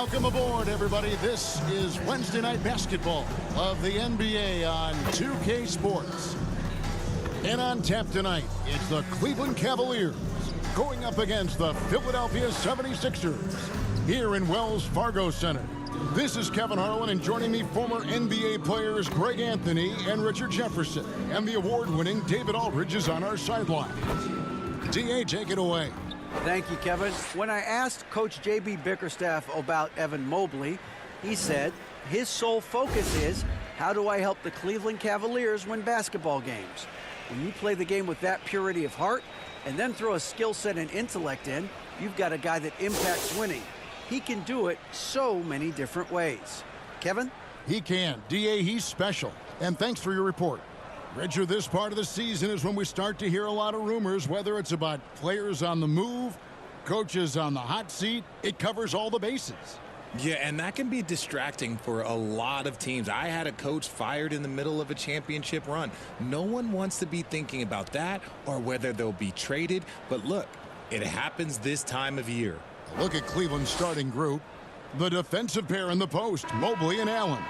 Welcome aboard, everybody. This is Wednesday Night Basketball of the NBA on 2K Sports. And on tap tonight, it's the Cleveland Cavaliers going up against the Philadelphia 76ers here in Wells Fargo Center. This is Kevin Harlan, and joining me, former NBA players Greg Anthony and Richard Jefferson. And the award-winning David Aldridge is on our sideline. D.A., take it away. Thank you, Kevin. When I asked Coach J.B. Bickerstaff about Evan Mobley, he said his sole focus is, how do I help the Cleveland Cavaliers win basketball games? When you play the game with that purity of heart and then throw a skill set and intellect in, you've got a guy that impacts winning. He can do it so many different ways. Kevin? He can. D.A., he's special. And thanks for your report. Richard, this part of the season is when we start to hear a lot of rumors, whether it's about players on the move, coaches on the hot seat. It covers all the bases. Yeah, and that can be distracting for a lot of teams. I had a coach fired in the middle of a championship run. No one wants to be thinking about that or whether they'll be traded. But look, it happens this time of year. Look at Cleveland's starting group. The defensive pair in the post, Mobley and Allen.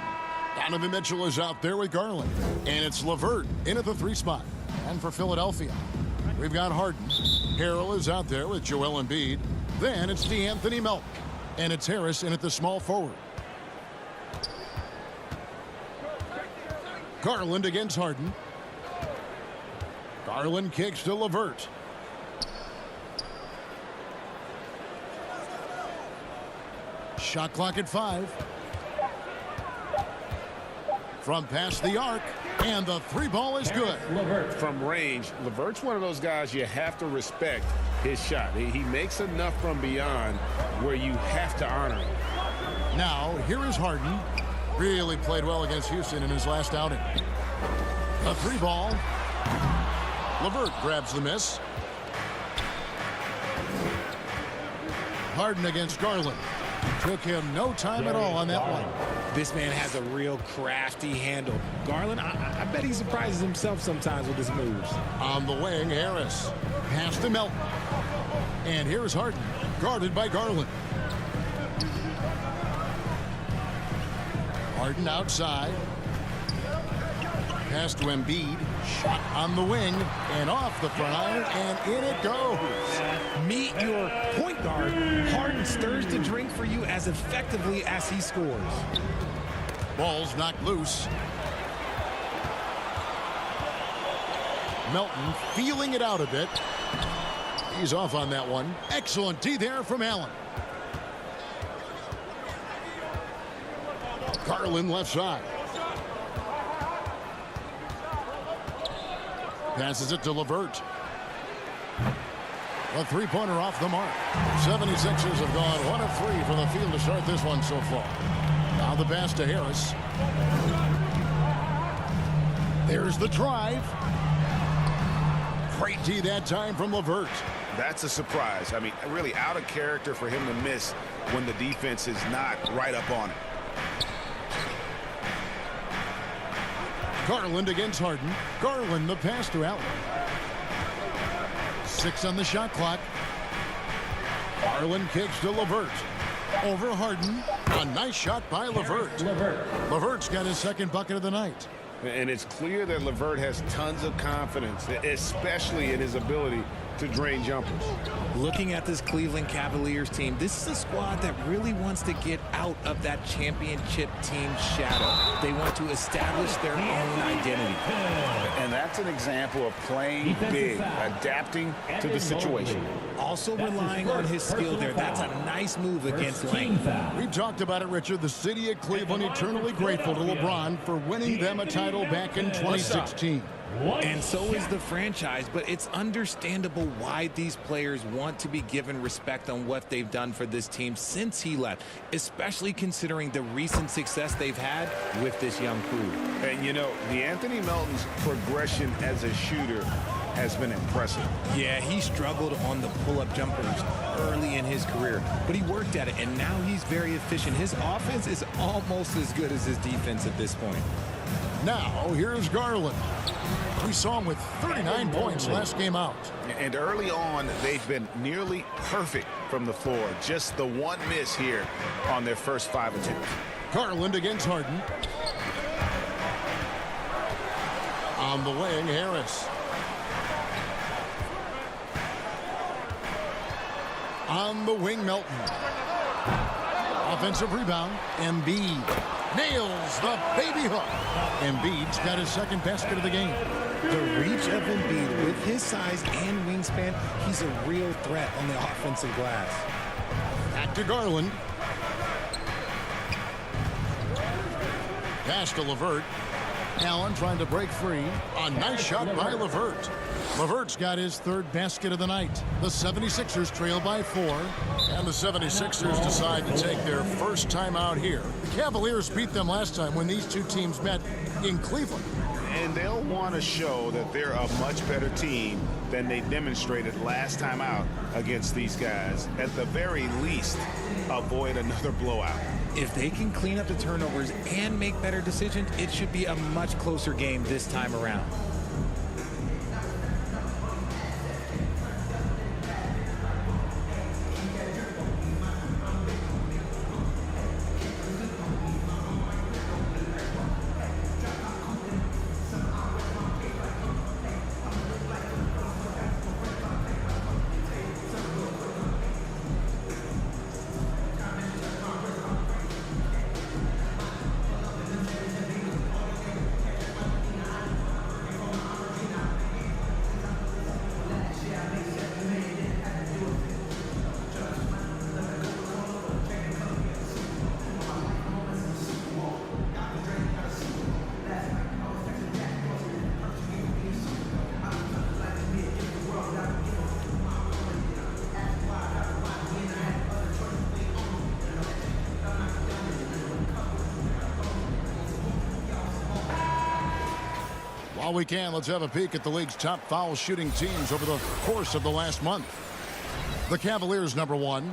Donovan Mitchell is out there with Garland. And it's LeVert in at the 3 spot. And for Philadelphia, we've got Harden. Harrell is out there with Joel Embiid. Then it's D'Anthony Melton. And it's Harris in at the small forward. Garland against Harden. Garland kicks to LeVert. Shot clock at 5. From past the arc, and the 3 ball is good. From range, LeVert's one of those guys you have to respect his shot. He makes enough from beyond where you have to honor him. Now, here is Harden. Really played well against Houston in his last outing. The 3 ball. LeVert grabs the miss. Harden against Garland. Took him no time at all on that one. This man has a real crafty handle. Garland, I bet he surprises himself sometimes with his moves. On the wing, Harris. Pass to Melton. And here's Harden, guarded by Garland. Harden outside. Pass to Embiid. Shot on the wing and off the front iron, and in it goes. Meet your point guard. Harden stirs the drink for you as effectively as he scores. Ball's knocked loose. Melton feeling it out a bit. He's off on that one. Excellent D there from Allen. Garland left side. Passes it to LeVert. A 3-pointer off the mark. 76ers have gone 1 of 3 from the field to start this one so far. Now the pass to Harris. There's the drive. Great D that time from LeVert. That's a surprise. I mean, really out of character for him to miss when the defense is not right up on it. Garland against Harden. Garland the pass to Allen. 6 on the shot clock. Garland kicks to LeVert. Over Harden. A nice shot by LeVert. LeVert's got his 2nd bucket of the night. And it's clear that LeVert has tons of confidence, especially in his ability to drain jumpers. Looking at this Cleveland Cavaliers team, this is a squad that really wants to get out of that championship team shadow. They want to establish their own identity. And that's an example of playing big, adapting to the situation. Also relying on his skill there. That's a nice move against length. We talked about it, Richard. The city of Cleveland eternally grateful to LeBron for winning them a title back in 2016. And so is the franchise, but it's understandable why these players want to be given respect on what they've done for this team since he left, especially considering the recent success they've had with this young crew. And, you know, D'Anthony Melton's progression as a shooter has been impressive. Yeah, he struggled on the pull-up jumpers early in his career, but he worked at it, and now he's very efficient. His offense is almost as good as his defense at this point. Now, here's Garland. We saw him with 39 points last game out. And early on, they've been nearly perfect from the floor. Just the one miss here on their first 5 attempts. Garland against Harden. On the wing, Harris. On the wing, Melton. Offensive rebound. Embiid nails the baby hook. Embiid's got his second basket of the game. The reach of Embiid with his size and wingspan, he's a real threat on the offensive glass. Back to Garland. Pass to LeVert. Allen trying to break free. A nice shot by LeVert. LeVert's got his third basket of the night. The 76ers trail by 4. And the 76ers decide to take their first time out here. The Cavaliers beat them last time when these two teams met in Cleveland. And they'll want to show that they're a much better team than they demonstrated last time out against these guys. At the very least, avoid another blowout. If they can clean up the turnovers and make better decisions, it should be a much closer game this time around. While we can, let's have a peek at the league's top foul shooting teams over the course of the last month. The Cavaliers, #1.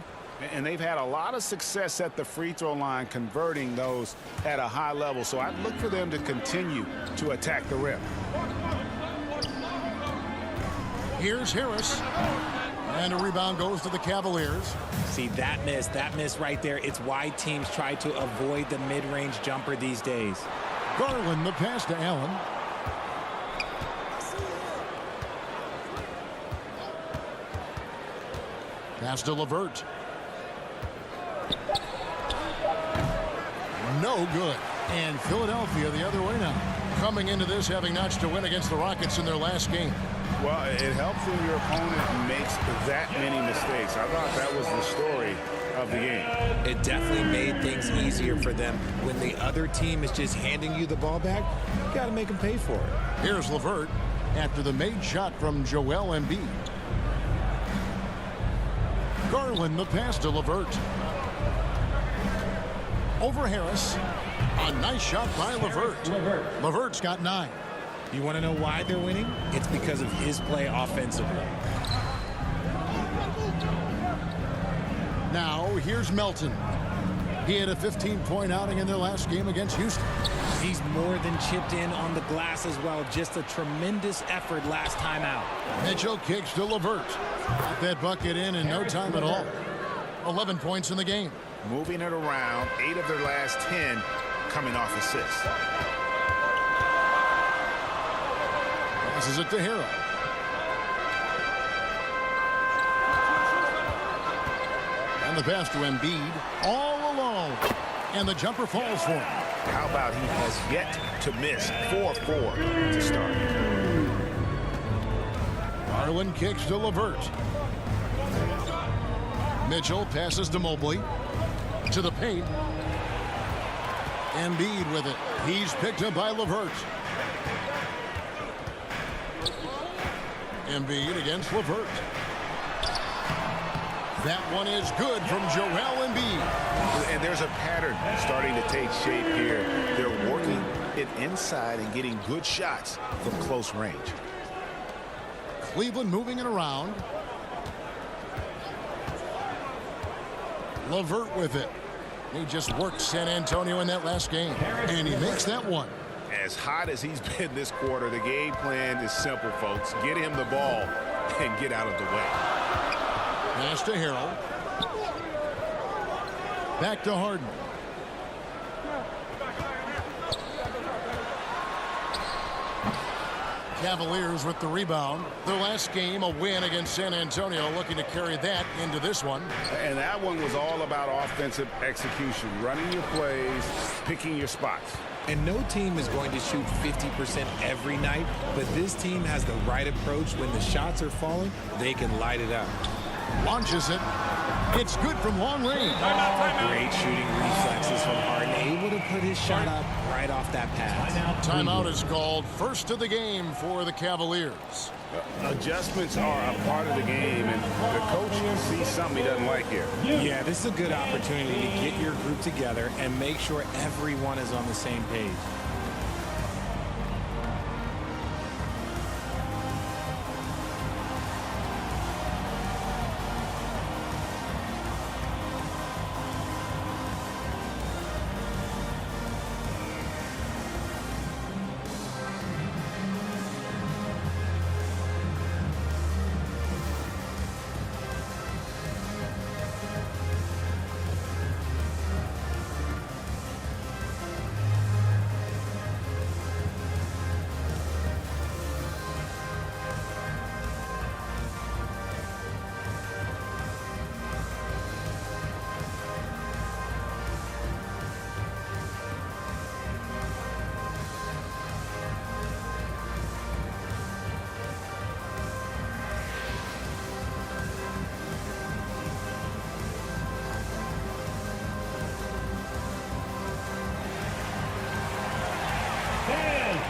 And they've had a lot of success at the free throw line, converting those at a high level. So I'd look for them to continue to attack the rim. Here's Harris. And a rebound goes to the Cavaliers. See, that miss right there. It's why teams try to avoid the mid-range jumper these days. Garland, the pass to Allen. Pass to LeVert. No good. And Philadelphia the other way now. Coming into this having notched a win against the Rockets in their last game. Well, it helps when your opponent makes that many mistakes. I thought that was the story of the game. It definitely made things easier for them. When the other team is just handing you the ball back, you got to make them pay for it. Here's LeVert after the made shot from Joel Embiid. Garland, the pass to LeVert. Over Harris. A nice shot by LeVert. LeVert's got 9. You want to know why they're winning? It's because of his play offensively. Now, here's Melton. He had a 15-point outing in their last game against Houston. He's more than chipped in on the glass as well. Just a tremendous effort last time out. Mitchell kicks to LeVert. Got that bucket in no time at all. 11 points in the game. Moving it around, 8 of their last 10 coming off assists. Passes it to Hero. And the pass to Embiid all alone. And the jumper falls for him. How about he has yet to miss 4-4 to start. Garland kicks to LeVert. Mitchell passes to Mobley. To the paint. Embiid with it. He's picked up by LeVert. Embiid against LeVert. That one is good from Joel Embiid. And there's a pattern starting to take shape here. They're working it inside and getting good shots from close range. Cleveland moving it around. LeVert with it. He just worked San Antonio in that last game, and he makes that one. As hot as he's been this quarter, the game plan is simple, folks. Get him the ball and get out of the way. Pass to Harrell. Back to Harden. Cavaliers with the rebound. Their last game, a win against San Antonio, looking to carry that into this one. And that one was all about offensive execution, running your plays, picking your spots. And no team is going to shoot 50% every night, but this team has the right approach. When the shots are falling, they can light it up. Launches it. It's good from long range. Great shooting reflexes from Harden, able to put his shot up right off that pass. Timeout is called. First of the game for the Cavaliers. Adjustments are a part of the game, and the coach sees something he doesn't like here. Yeah, this is a good opportunity to get your group together and make sure everyone is on the same page.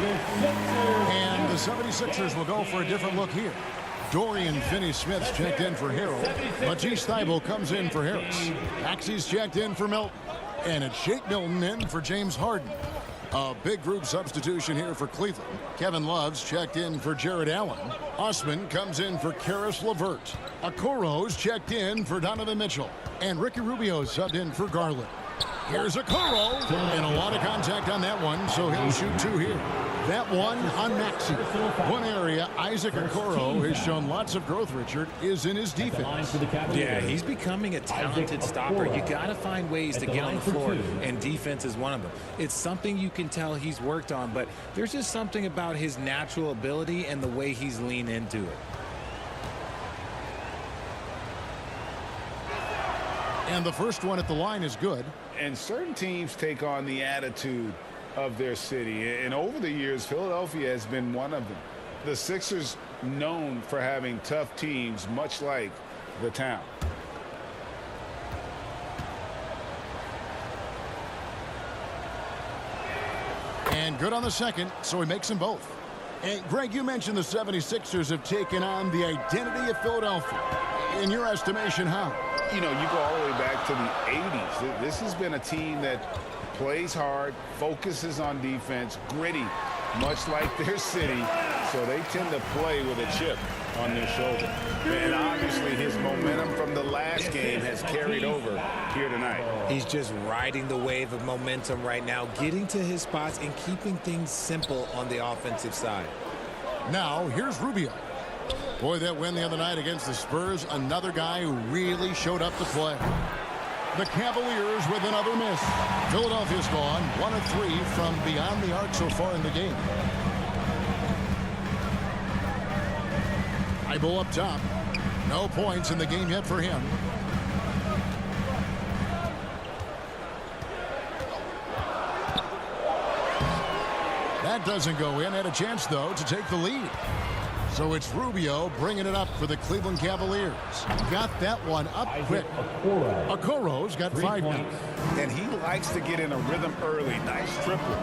And the 76ers will go for a different look here. Dorian Finney-Smith's checked in for Harrell. Matisse Thybulle comes in for Harris. Maxey's checked in for Milton. And it's Shake Milton in for James Harden. A big group substitution here for Cleveland. Kevin Love's checked in for Jared Allen. Osman comes in for Karis LeVert. Okoro's checked in for Donovan Mitchell. And Ricky Rubio's subbed in for Garland. Here's Okoro. And a lot of contact on that one, so he'll shoot two here. That one on Maxey. One area Isaac Okoro has shown lots of growth, Richard, is in his defense. Yeah, he's becoming a talented stopper. You got to find ways to get on the floor, and defense is one of them. It's something you can tell he's worked on, but there's just something about his natural ability and the way he's leaned into it. And the first one at the line is good. And certain teams take on the attitude of their city, and over the years Philadelphia has been one of them. The Sixers known for having tough teams, much like the town. And good on the second, so he makes them both. And Greg, you mentioned the 76ers have taken on the identity of Philadelphia. In your estimation, how? You know, you go all the way back to the 80s. This has been a team that plays hard, focuses on defense, gritty, much like their city, so they tend to play with a chip on their shoulder. And obviously his momentum from the last game has carried over here tonight. He's just riding the wave of momentum right now, getting to his spots and keeping things simple on the offensive side. Now, here's Rubio. Boy, that win the other night against the Spurs, another guy who really showed up to play. The Cavaliers with another miss. Philadelphia's gone 1 of 3 from beyond the arc so far in the game. Thybulle up top. No points in the game yet for him. That doesn't go in. Had a chance, though, to take the lead. So it's Rubio bringing it up for the Cleveland Cavaliers. Got that one up quick. Okoro's got 5 now. And he likes to get in a rhythm early. Nice triple.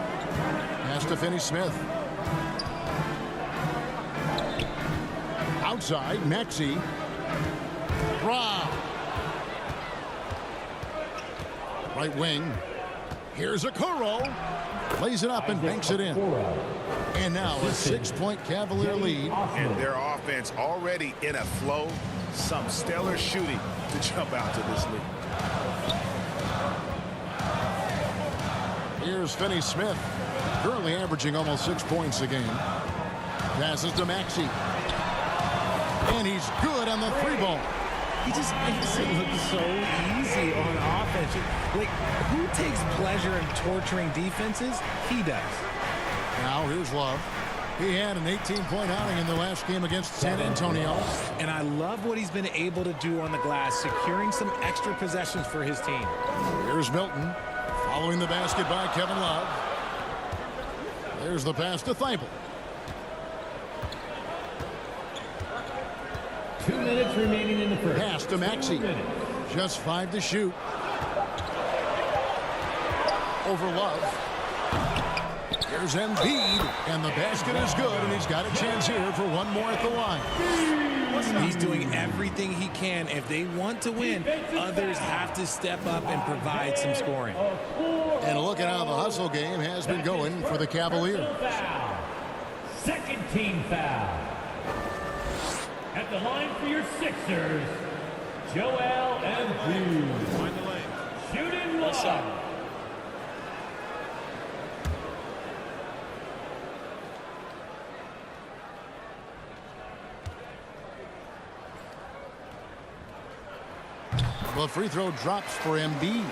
Pass to Finney-Smith. Outside, Maxey. Right wing. Here's Okoro. Plays it up and banks it in. And now a 6-point Cavalier lead. And their offense already in a flow. Some stellar shooting to jump out to this lead. Here's Finney-Smith, currently averaging almost 6 points a game. Passes to Maxey. And he's good on the 3-ball. He just makes it look so easy on offense. Like, who takes pleasure in torturing defenses? He does. Now here's Love. He had an 18-point outing in the last game against San Antonio. And I love what he's been able to do on the glass, securing some extra possessions for his team. Here's Milton, following the basket by Kevin Love. There's the pass to Thibault. 2 minutes remaining in the first. Pass to Maxey. Just 5 to shoot. Over Love. Here's Embiid, and the basket is good, and he's got a chance here for one more at the line. He's doing everything he can. If they want to win, others have to step up and provide some scoring. And look at how the hustle game has been going for the Cavaliers. Second team foul. At the line for your Sixers, Joel Embiid. Find the lane. Shooting one. The free throw drops for Embiid.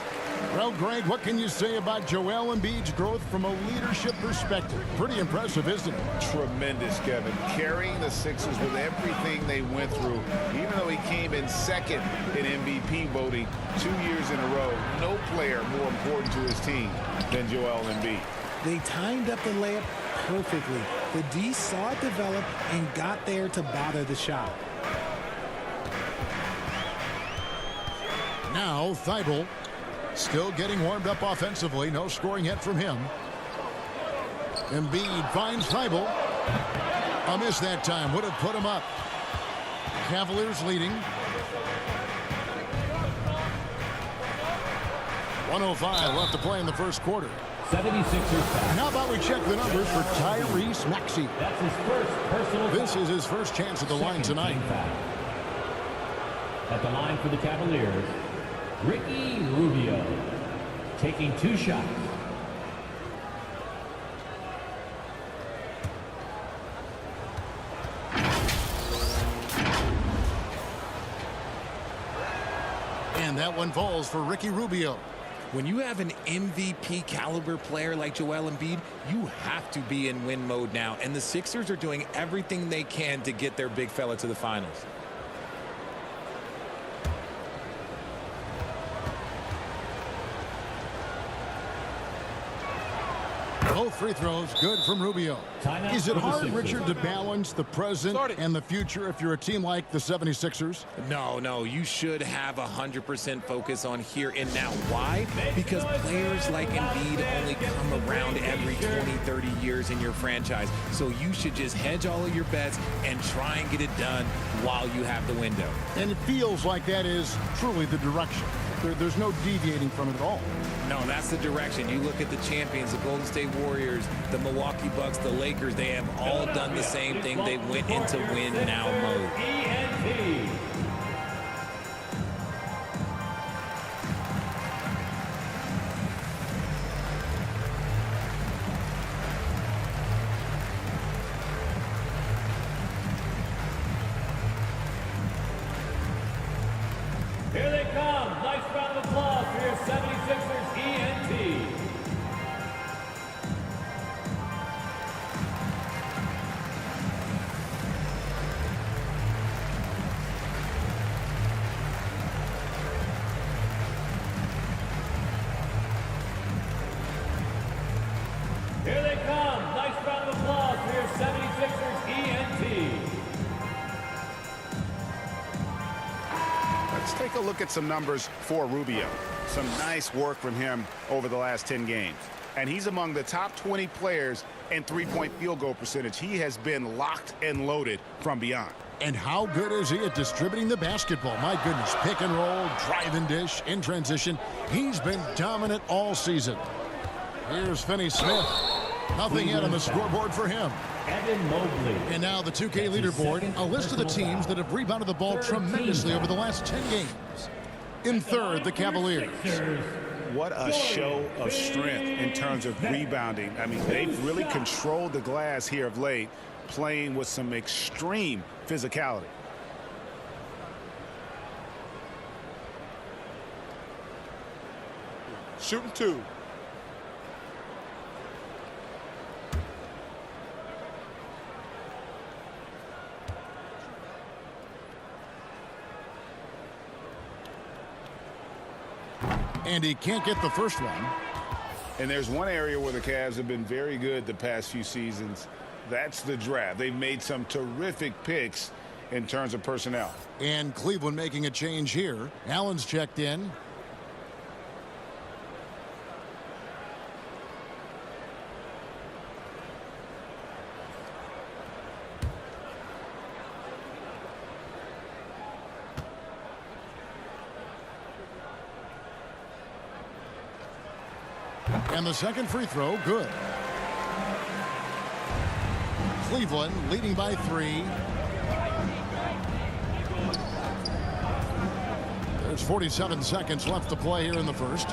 Well, Greg, what can you say about Joel Embiid's growth from a leadership perspective? Pretty impressive, isn't it? Tremendous, Kevin. Carrying the Sixers with everything they went through. Even though he came in second in MVP voting 2 years in a row, no player more important to his team than Joel Embiid. They timed up the layup perfectly. The D saw it develop and got there to bother the shot. Now Thibault still getting warmed up offensively. No scoring yet from him. Embiid finds Thibault. A miss that time. Would have put him up. Cavaliers leading. 1:05 left to play in the first quarter. 76ers foul. How about we check the numbers for Tyrese Maxey? That's his first personal foul. This is his first chance at the line tonight. Second team foul. At the line for the Cavaliers, Ricky Rubio, taking 2 shots. And that one falls for Ricky Rubio. When you have an MVP caliber player like Joel Embiid, you have to be in win mode now. And the Sixers are doing everything they can to get their big fella to the finals. Both free throws good from Rubio. Timeout Is it for the hard, Sixers. Richard, to balance the present and the future if you're a team like the 76ers? No, you should have 100% focus on here and now. Why? Because players like Embiid only come around every 20, 30 years in your franchise. So you should just hedge all of your bets and try and get it done while you have the window. And it feels like that is truly the direction. There's no deviating from it at all. No, that's the direction. You look at the champions, the Golden State Warriors, the Milwaukee Bucks, the Lakers, they have all done the same thing. They went into win now mode. ENT. Here they come. Nice round of applause for your 76ers ENT. Here they come. Nice round of applause for your 76ers ENT. Let's take a look at some numbers for Rubio. Some nice work from him over the last 10 games. And he's among the top 20 players in three-point field goal percentage. He has been locked and loaded from beyond. And how good is he at distributing the basketball? My goodness, pick and roll, drive and dish, in transition. He's been dominant all season. Here's Finney-Smith. Nothing yet on the scoreboard for him. Evan Mobley. And now the 2K leaderboard, a list of the teams that have rebounded the ball tremendously over the last 10 games. In third, the Cavaliers. What a show of strength in terms of rebounding. I mean, they've really controlled the glass here of late, playing with some extreme physicality. Shooting 2. And he can't get the first one. And there's one area where the Cavs have been very good the past few seasons. That's the draft. They've made some terrific picks in terms of personnel. And Cleveland making a change here. Allen's checked in. And the second free throw, good. Cleveland leading by 3. There's 47 seconds left to play here in the first.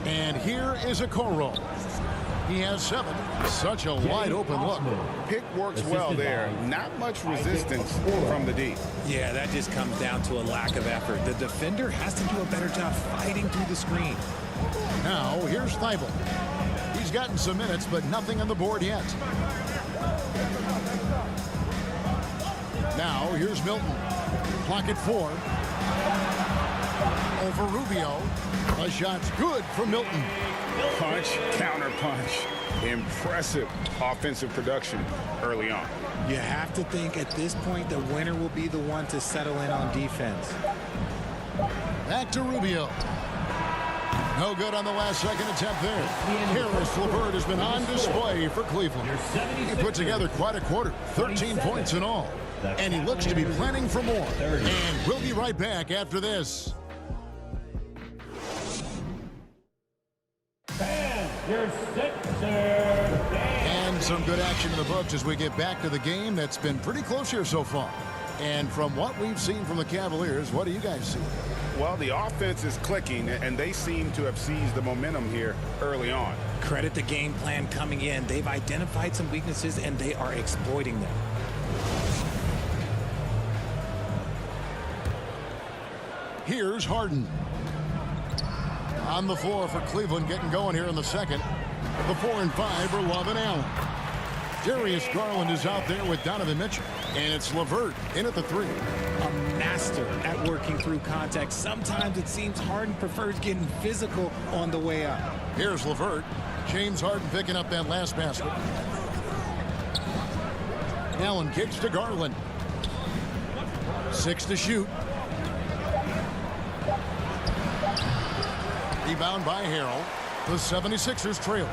And here is Okoro. He has 7. Such a wide open look. Pick works well there. Not much resistance from the D. Yeah, that just comes down to a lack of effort. The defender has to do a better job fighting through the screen. Now, here's Thibault. He's gotten some minutes, but nothing on the board yet. Now, here's Milton. Clock at 4. Over Rubio. A shot's good from Milton. Punch, counter punch. Impressive offensive production early on. You have to think at this point the winner will be the one to settle in on defense. Back to Rubio. No good on the last second attempt there. Harris LeVert has been on display for Cleveland. He put together quite a quarter, 13 points in all. And he looks to be planning for more. And we'll be right back after this. And some good action in the books as we get back to the game that's been pretty close here so far. And from what we've seen from the Cavaliers, what do you guys see? Well, the offense is clicking, and they seem to have seized the momentum here early on. Credit the game plan coming in. They've identified some weaknesses, and they are exploiting them. Here's Harden. On the floor for Cleveland, getting going here in the second. The 4 and 5 are Love and Allen. Darius Garland is out there with Donovan Mitchell. And it's LeVert in at the 3. A master at working through contact. Sometimes it seems Harden prefers getting physical on the way up. Here's LeVert. James Harden picking up that last basket. Allen kicks to Garland. 6 to shoot. Rebound by Harrell. The 76ers trail.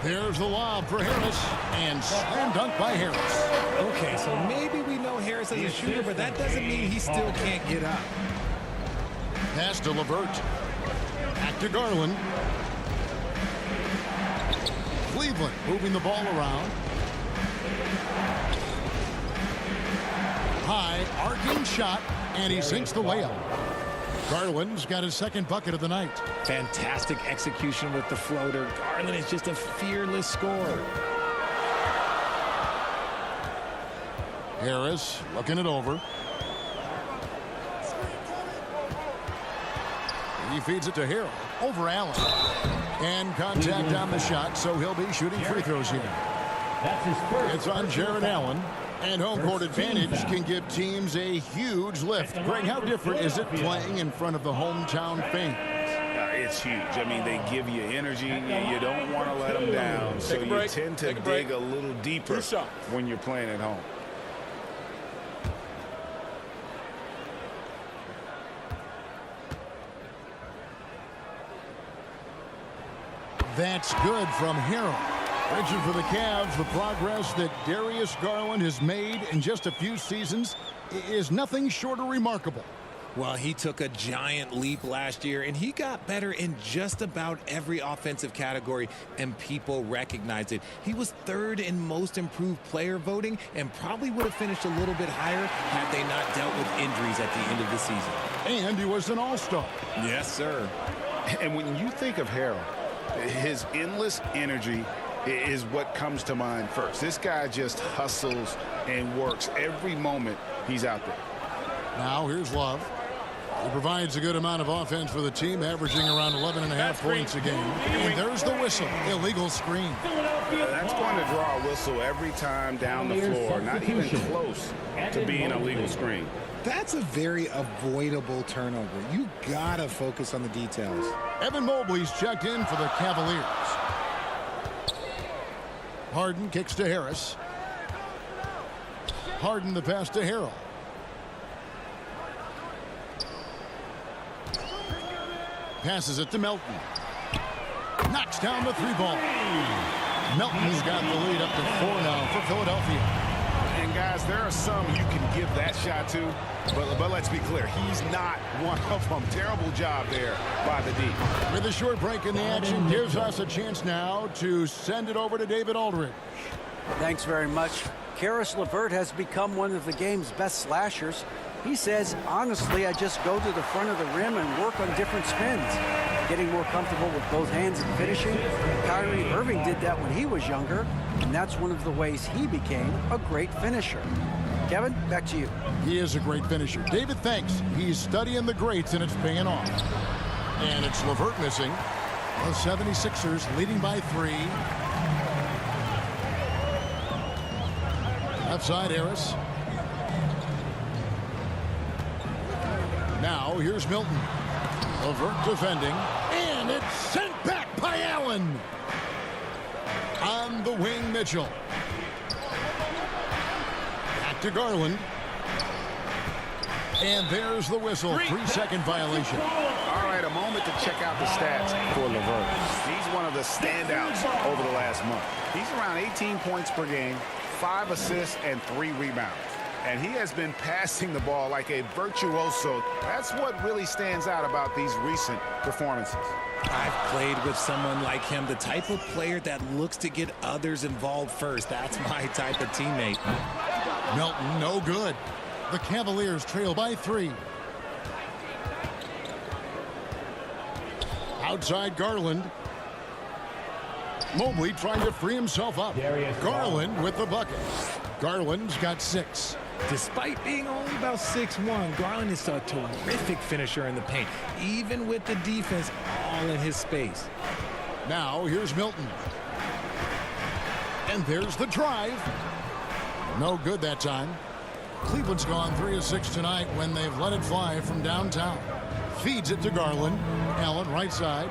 There's the lob for Harris. And slam dunk by Harris. Okay, so maybe we know Harris as a shooter, but that doesn't mean he still can't get up. Pass to LeVert. Back to Garland. Cleveland moving the ball around. High, arcing shot, and he sinks the layup. Garland's got his second bucket of the night. Fantastic execution with the floater. Garland is just a fearless scorer. Harris looking it over. He feeds it to Harrell. Over Allen. And contact on the shot, so he'll be shooting free throws here. That's his first. It's on Jared Allen. And home court advantage can give teams a huge lift. Greg, how different is it playing in front of the hometown fans? It's huge. I mean, they give you energy. You don't want to let them down. So you tend to dig a little deeper when you're playing at home. That's good from Harrell. Richard, for the Cavs, the progress that Darius Garland has made in just a few seasons is nothing short of remarkable. Well, he took a giant leap last year, and he got better in just about every offensive category, and people recognize it. He was third in most improved player voting and probably would have finished a little bit higher had they not dealt with injuries at the end of the season. And he was an all-star. Yes, sir. And when you think of Harold, his endless energy is what comes to mind first. This guy just hustles and works every moment he's out there. Now here's Love. He provides a good amount of offense for the team, averaging around 11.5 points a game. And there's the whistle. Illegal screen. That's going to draw a whistle every time down the floor. Not even close to being a legal screen. That's a very avoidable turnover. You gotta focus on the details. Evan Mobley's checked in for the Cavaliers. Harden kicks to Harris. Harden the pass to Harrell. Passes it to Melton. Knocks down the three ball. Melton's got the lead up to 4 now for Philadelphia. And guys, there are some you can give that shot to, but let's be clear, he's not one of them. Terrible job there by the D. With a short break in the action, gives us a chance now to send it over to David Aldridge. Thanks very much. Karis LeVert has become one of the game's best slashers. He says, honestly, I just go to the front of the rim and work on different spins. Getting more comfortable with both hands and finishing. Kyrie Irving did that when he was younger, and that's one of the ways he became a great finisher. Kevin, back to you. He is a great finisher. David thinks he's studying the greats, and it's paying off. And it's LeVert missing. The 76ers leading by 3. Left side, Harris. Now, here's Milton. LeVert defending. And it's sent back by Allen. On the wing, Mitchell. Back to Garland. And there's the whistle. 3-second violation. All right, a moment to check out the stats for LeVert. He's one of the standouts over the last month. He's around 18 points per game, 5 assists, and 3 rebounds. And he has been passing the ball like a virtuoso. That's what really stands out about these recent performances. I've played with someone like him, the type of player that looks to get others involved first. That's my type of teammate. Melton, no good. The Cavaliers trail by 3. Outside Garland. Mobley trying to free himself up. Garland with the bucket. Garland's got 6. Despite being only about 6'1", Garland is a terrific finisher in the paint, even with the defense all in his space. Now here's Milton. And there's the drive. No good that time. Cleveland's gone 3 of 6 tonight when they've let it fly from downtown. Feeds it to Garland. Allen right side.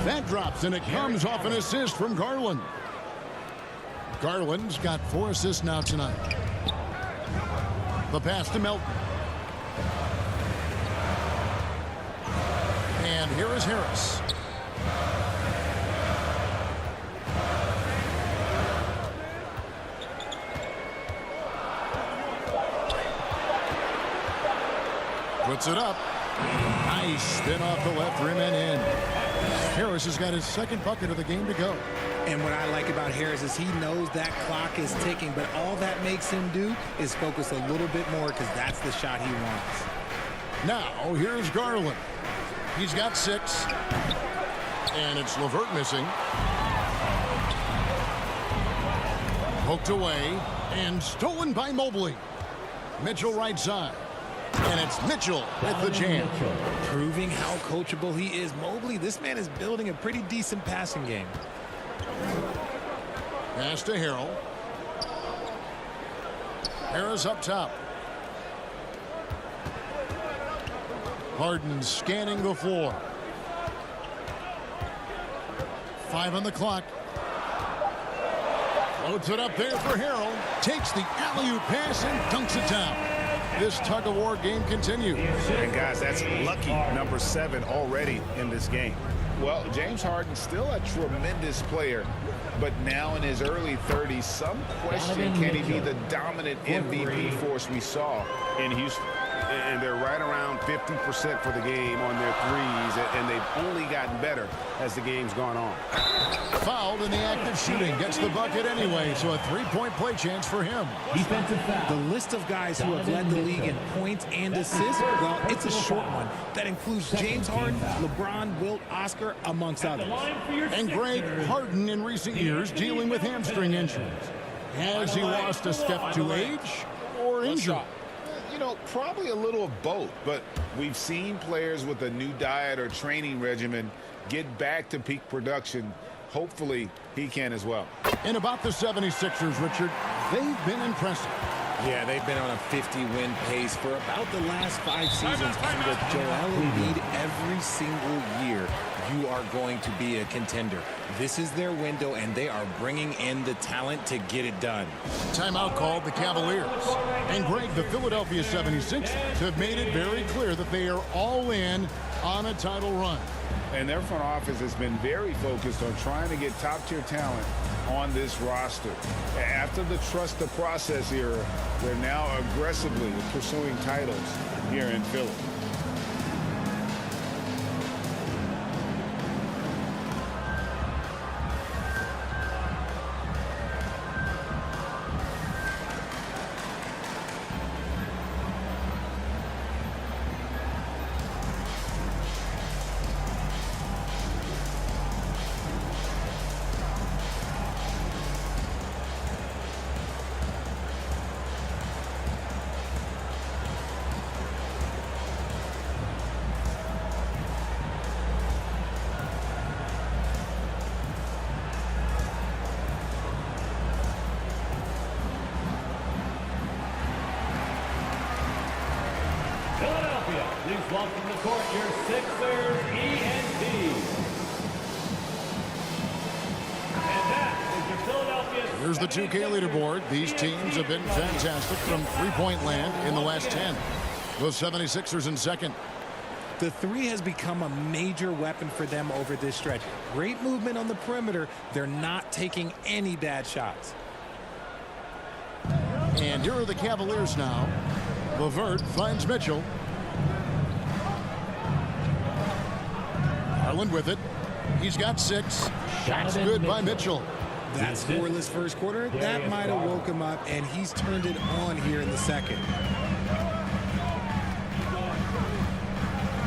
That drops, and it comes off an assist from Garland. Garland's got 4 assists now tonight. The pass to Melton. And here is Harris. Puts it up. Nice spin off the left rim and in. Harris has got his 2nd bucket of the game to go. And what I like about Harris is he knows that clock is ticking, but all that makes him do is focus a little bit more because that's the shot he wants. Now, here's Garland. He's got 6. And it's LeVert missing. Poked away and stolen by Mobley. Mitchell right side. And it's Mitchell with the jam. Proving how coachable he is. Mobley, this man is building a pretty decent passing game. Pass to Harrell. Harris up top. Harden scanning the floor. 5 on the clock. Floats it up there for Harrell. Takes the alley-oop pass and dunks it down. This tug-of-war game continues. And guys, that's lucky number 7 already in this game. Well, James Harden still a tremendous player, but now in his early 30s, some question can he be the dominant MVP force we saw in Houston. And they're right around 50% for the game on their threes, and they've only gotten better as the game's gone on. Fouled in the act of shooting. Gets the bucket anyway, so a three-point play chance for him. Defensive foul. The list of guys who have led the league in points and assists, well, it's a short one. That includes James Harden, LeBron, Wilt, Oscar, amongst others. And Greg, Harden in recent years dealing with hamstring injuries. Has he lost a step to age or injury? You know, probably a little of both, but we've seen players with a new diet or training regimen get back to peak production. Hopefully, he can as well. And about the 76ers, Richard, they've been impressive. Yeah, they've been on a 50-win pace for about the last 5 seasons. And with Joel Embiid every single year, you are going to be a contender. This is their window, and they are bringing in the talent to get it done. Timeout called the Cavaliers. And Greg, the Philadelphia 76ers have made it very clear that they are all in on a title run. And their front office has been very focused on trying to get top-tier talent on this roster. After the trust the process era, they're now aggressively pursuing titles here in Philly. Philadelphia, please welcome to the court your Sixers ENT. And that is your Philadelphia. Here's the 2K leaderboard. These teams have been fantastic from three-point land in the last 10. The 76ers in second. The three has become a major weapon for them over this stretch. Great movement on the perimeter. They're not taking any bad shots. And here are the Cavaliers now. LeVert finds Mitchell. Garland with it. He's got 6. Shots good by Mitchell. That scoreless first quarter, that might have woke him up, and he's turned it on here in the second.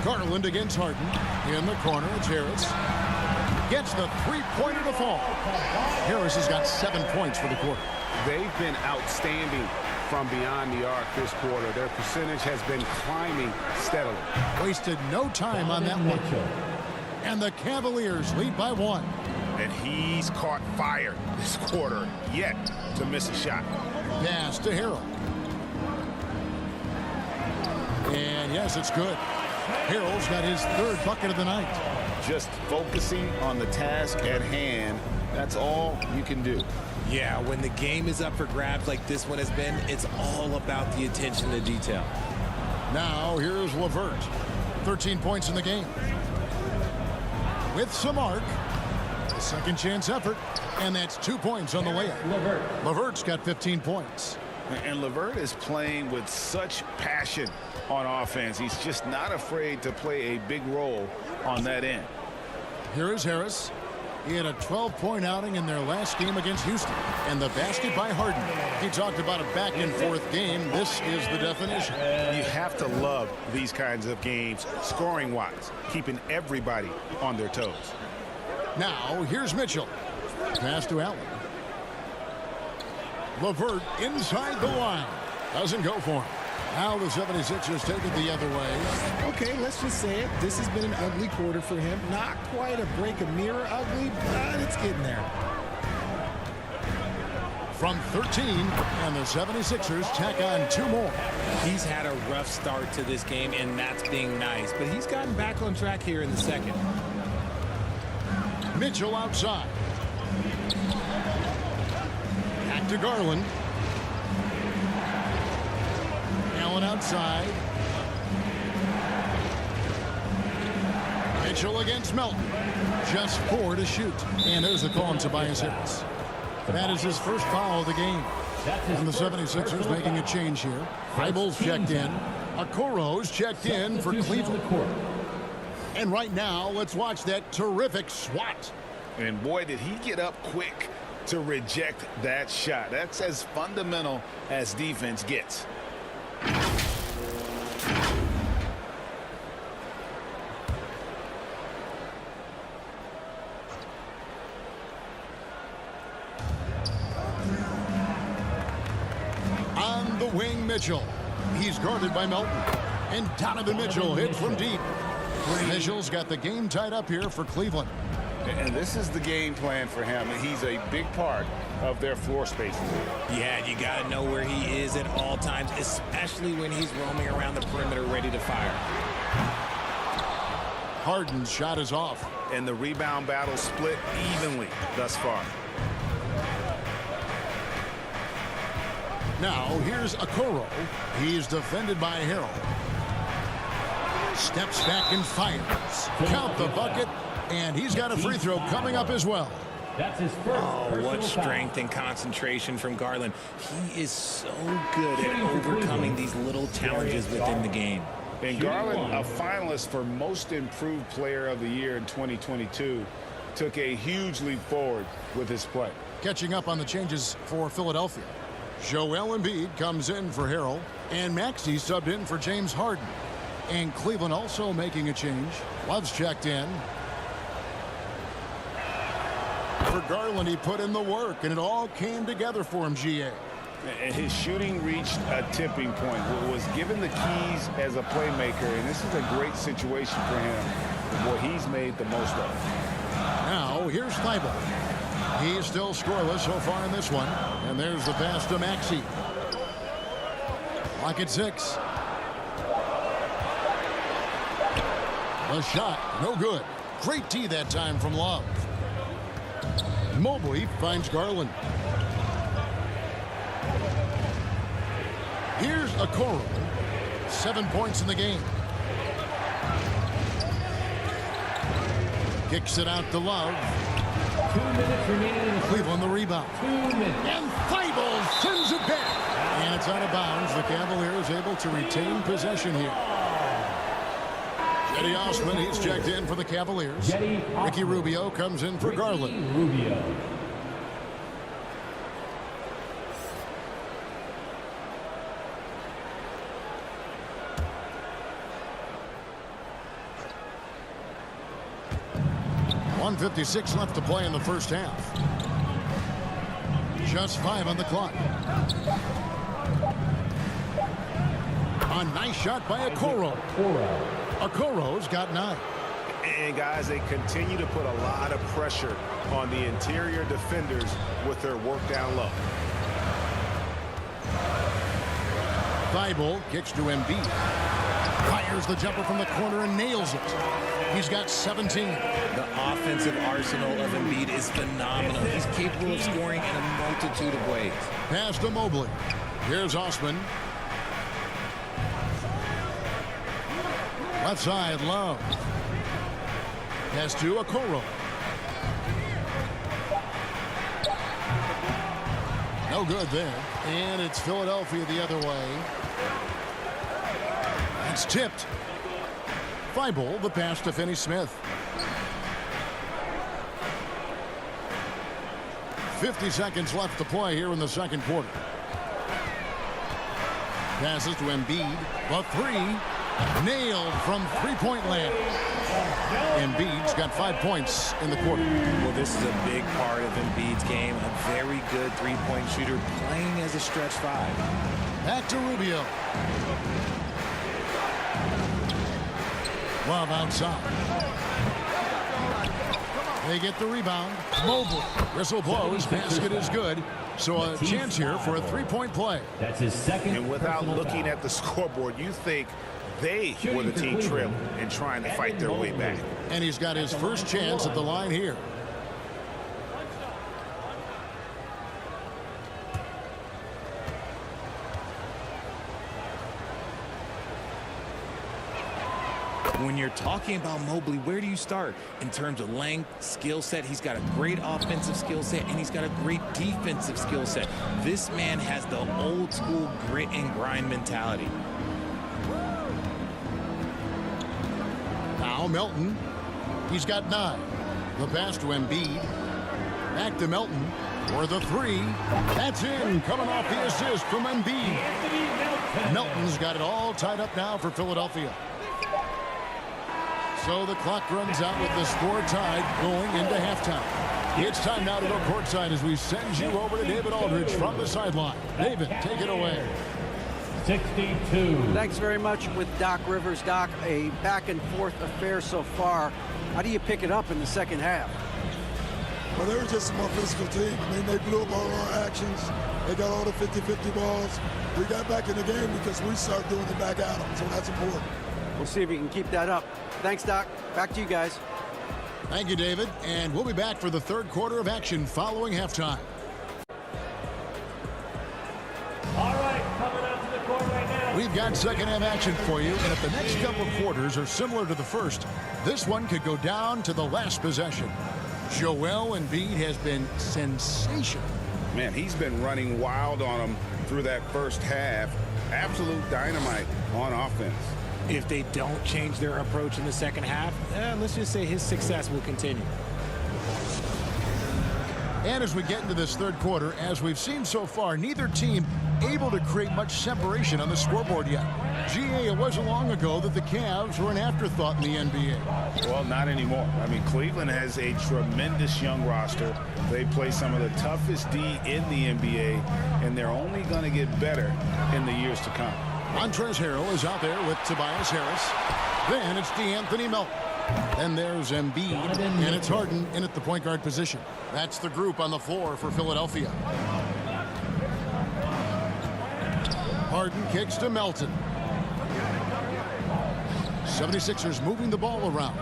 Garland against Harden. In the corner, it's Harris. Gets the three-pointer to fall. Harris has got 7 points for the quarter. They've been outstanding from beyond the arc this quarter. Their percentage has been climbing steadily. Wasted no time on that one. And the Cavaliers lead by 1. And he's caught fire this quarter, yet to miss a shot. Pass to Harold. And yes, it's good. Harold's got his 3rd bucket of the night. Just focusing on the task at hand, that's all you can do. Yeah, when the game is up for grabs like this one has been, it's all about the attention to detail. Now here's LeVert. 13 points in the game. With some arc. A second chance effort. And that's 2 points on the layup. LeVert's got 15 points. And LeVert is playing with such passion on offense. He's just not afraid to play a big role on that end. Here is Harris. He had a 12-point outing in their last game against Houston. And the basket by Harden. He talked about a back-and-forth game. This is the definition. You have to love these kinds of games, scoring-wise, keeping everybody on their toes. Now, here's Mitchell. Pass to Allen. LeVert inside the line. Doesn't go for him. Now the 76ers take it the other way. Okay, let's just say it. This has been an ugly quarter for him. Not quite a break a mirror ugly, but it's getting there. From 13, and the 76ers tack on 2 more. He's had a rough start to this game, and that's being nice. But he's gotten back on track here in the second. Mitchell outside. Back to Garland. Allen outside. Mitchell against Melton. Just 4 to shoot. And there's the call on Tobias Harris. That is his first foul of the game. And the 76ers making a change here. Thibault's checked in. Okoro's checked in for Cleveland. And right now, let's watch that terrific swat. And boy, did he get up quick to reject that shot. That's as fundamental as defense gets. On the wing, Mitchell. He's guarded by Melton. And Donovan Mitchell hit from deep. Mitchell's got the game tied up here for Cleveland. And this is the game plan for him. He's a big part of their floor spacing. Yeah, you got to know where he is at all times, especially when he's roaming around the perimeter ready to fire. Harden's shot is off. And the rebound battle split evenly thus far. Now, here's Okoro. He's defended by Harrell. Steps back and fires. Count the bucket. And he's got a free throw coming up as well. That's his first. Oh, what strength and concentration from Garland. He is so good at overcoming these little challenges within the game. And Garland, a finalist for Most Improved Player of the Year in 2022, took a huge leap forward with his play. Catching up on the changes for Philadelphia. Joel Embiid comes in for Harrell. And Maxey subbed in for James Harden. And Cleveland also making a change. Love's checked in. For Garland, he put in the work, and it all came together for him, GA. And his shooting reached a tipping point. Was given the keys as a playmaker, and this is a great situation for him. Boy, he's made the most of it. Now, here's Thibault. He's still scoreless so far in this one. And there's the pass to Maxey. Lock at 6. The shot, no good. Great D that time from Love. Mobley finds Garland. Here's Okoro. 7 points in the game. Kicks it out to Love. 2 minutes remaining in the Cleveland the rebound. 2 minutes. And Thibault sends it back. And it's out of bounds. The Cavaliers able to retain possession here. Cedi Osman, he's checked in for the Cavaliers. Ricky Rubio comes in for Garland. Rubio. .156 left to play in the first half. Just 5 on the clock. A nice shot by Okoro. Okoro's got 9. And guys, they continue to put a lot of pressure on the interior defenders with their work down low. Thibault kicks to Embiid. Fires the jumper from the corner and nails it. He's got 17. The offensive arsenal of Embiid is phenomenal. He's capable of scoring in a multitude of ways. Pass to Mobley. Here's Osman. Left side, Love. Pass to Okoro. No good there. And it's Philadelphia the other way. It's tipped. Thibault, the pass to Finney-Smith. 50 seconds left to play here in the second quarter. Passes to Embiid. The 3. Nailed from three-point land. Embiid's got 5 points in the quarter. Well, this is a big part of Embiid's game. A very good three-point shooter playing as a stretch 5. Back to Rubio. Love outside. They get the rebound. Mobley. Whistle blows. Basket is good. So a chance here for a three-point play. That's his second. And without looking at the scoreboard, you think they were the team trailing and trying to fight their way back. And he's got his first chance at the line here. When you're talking about Mobley, where do you start? In terms of length, skill set, he's got a great offensive skill set, and he's got a great defensive skill set. This man has the old school grit and grind mentality. Now Melton. He's got 9. The pass to Embiid. Back to Melton for the 3. That's in. Coming off the assist from Embiid. Melton's got it all tied up now for Philadelphia. So the clock runs out with the score tied going into halftime. It's time now to go courtside as we send you over to David Aldridge from the sideline. David, take it away. 62. Thanks very much with Doc Rivers. Doc, a back-and-forth affair so far. How do you pick it up in the second half? Well, they were just a more physical team. I mean, they blew up all our actions. They got all the 50-50 balls. We got back in the game because we started doing the back at them, so that's important. We'll see if you can keep that up. Thanks, Doc. Back to you guys. Thank you, David. And we'll be back for the third quarter of action following halftime. All right, coming out to the court right now. We've got second half action for you, and if the next couple quarters are similar to the first, this one could go down to the last possession. Joel Embiid has been sensational. Man, he's been running wild on them through that first half. Absolute dynamite on offense. If they don't change their approach in the second half, let's just say his success will continue. And as we get into this third quarter, as we've seen so far, neither team able to create much separation on the scoreboard yet. GA, it wasn't long ago that the Cavs were an afterthought in the NBA. Well, not anymore. I mean, Cleveland has a tremendous young roster. They play some of the toughest D in the NBA, and they're only going to get better in the years to come. Montrezl Harrell is out there with Tobias Harris. Then it's DeAnthony Melton. Then there's Embiid, and it's Harden in at the point guard position. That's the group on the floor for Philadelphia. Harden kicks to Melton. 76ers moving the ball around.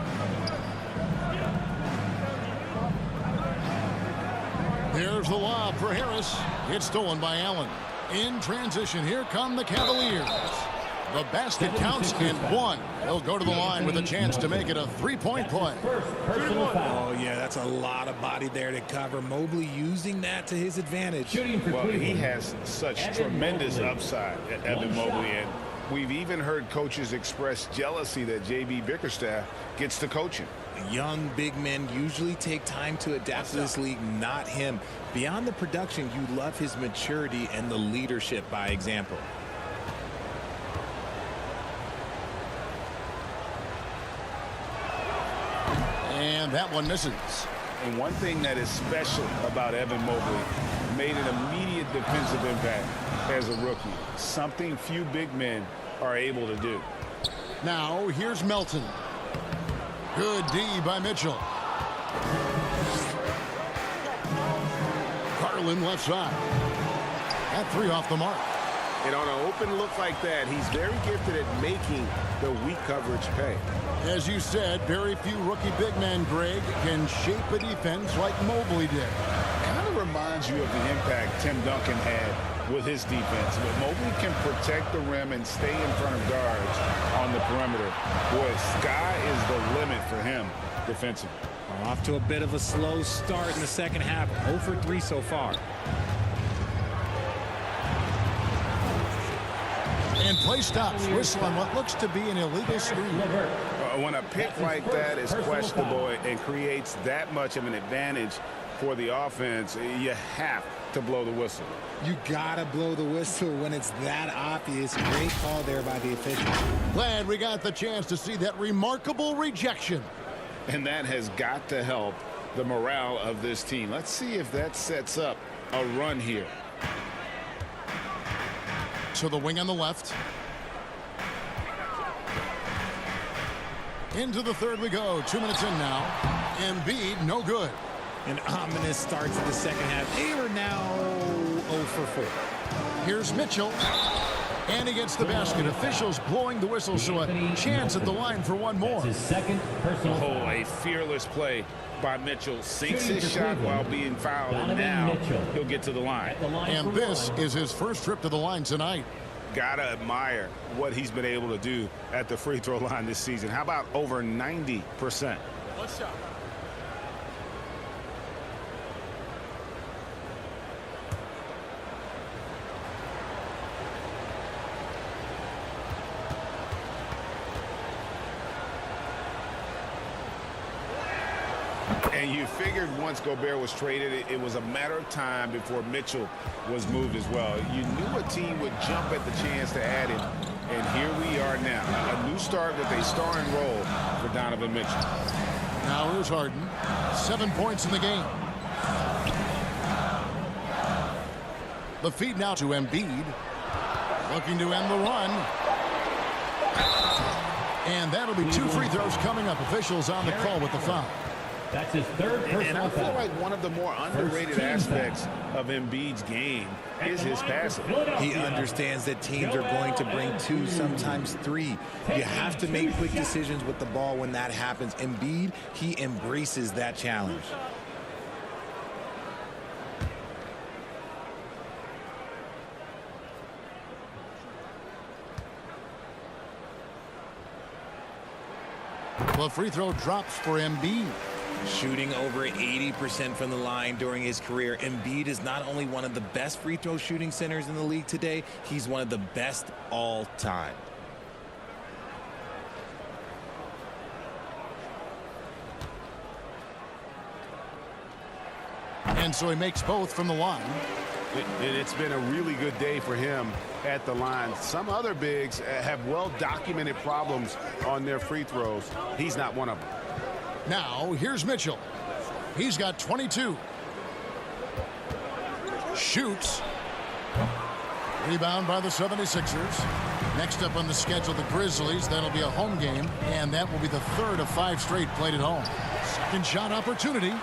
There's the lob for Harris. It's stolen by Allen. In transition, here come the Cavaliers. The basket counts and 1. He'll go to the line with a chance to make it a three-point play. Oh, yeah, that's a lot of body there to cover. Mobley using that to his advantage. Well, he has such tremendous upside, Evan Mobley, and we've even heard coaches express jealousy that J.B. Bickerstaff gets to coaching. Young big men usually take time to adapt to this league, not him. Beyond the production, you love his maturity and the leadership by example. And that one misses. And one thing that is special about Evan Mobley, made an immediate defensive impact as a rookie. Something few big men are able to do. Now here's Melton. Good D by Mitchell. Garland left side. That 3 off the mark. And on an open look like that, he's very gifted at making the weak coverage pay. As you said, very few rookie big men, Greg, can shape a defense like Mobley did. Kind of reminds you of the impact Tim Duncan had with his defense. But Mobley can protect the rim and stay in front of guards on the perimeter. Boy, sky is the limit for him defensively. Off to a bit of a slow start in the second half. 0 for 3 so far. And play stops. Whistle on what looks to be an illegal screen. When a pick like that is questionable and creates that much of an advantage for the offense, you have to blow the whistle. You gotta blow the whistle when it's that obvious. Great call there by the official. Glad we got the chance to see that remarkable rejection. And that has got to help the morale of this team. Let's see if that sets up a run here. To the wing on the left. Into the third we go. 2 minutes in now. Embiid, no good. An ominous start to the second half. They are now 0 for 4. Here's Mitchell. And he gets the basket. Officials blowing the whistle, so a chance at the line for one more. That's his second personal Oh, foul. a fearless play by Mitchell. Sinks his shot while being fouled, and now he'll get to the line. And this is his first trip to the line tonight. Gotta admire what he's been able to do at the free throw line this season. How about over 90%? Let's shot. And you figured once Gobert was traded, it was a matter of time before Mitchell was moved as well. You knew a team would jump at the chance to add him, and here we are now. A new start with a starring role for Donovan Mitchell. Now here's Harden. 7 points in the game. The feed now to Embiid. Looking to end the run. And that'll be 2 free throws coming up. Officials on the call with the foul. That's his third personal And I feel foul. like one of the more underrated aspects of Embiid's game is his passing. He understands that teams are going to bring 2, sometimes 3. You have to make quick decisions with the ball when that happens. Embiid, he embraces that challenge. The free throw drops for Embiid. Shooting over 80% from the line during his career, Embiid is not only one of the best free throw shooting centers in the league today, he's one of the best all time. And so he makes both from the line. It's been a really good day for him at the line. Some other bigs have well-documented problems on their free throws. He's not one of them. Now, here's Mitchell. He's got 22. Shoots. Rebound by the 76ers. Next up on the schedule, the Grizzlies. That'll be a home game, and that will be the third of 5 straight played at home. Second shot opportunity.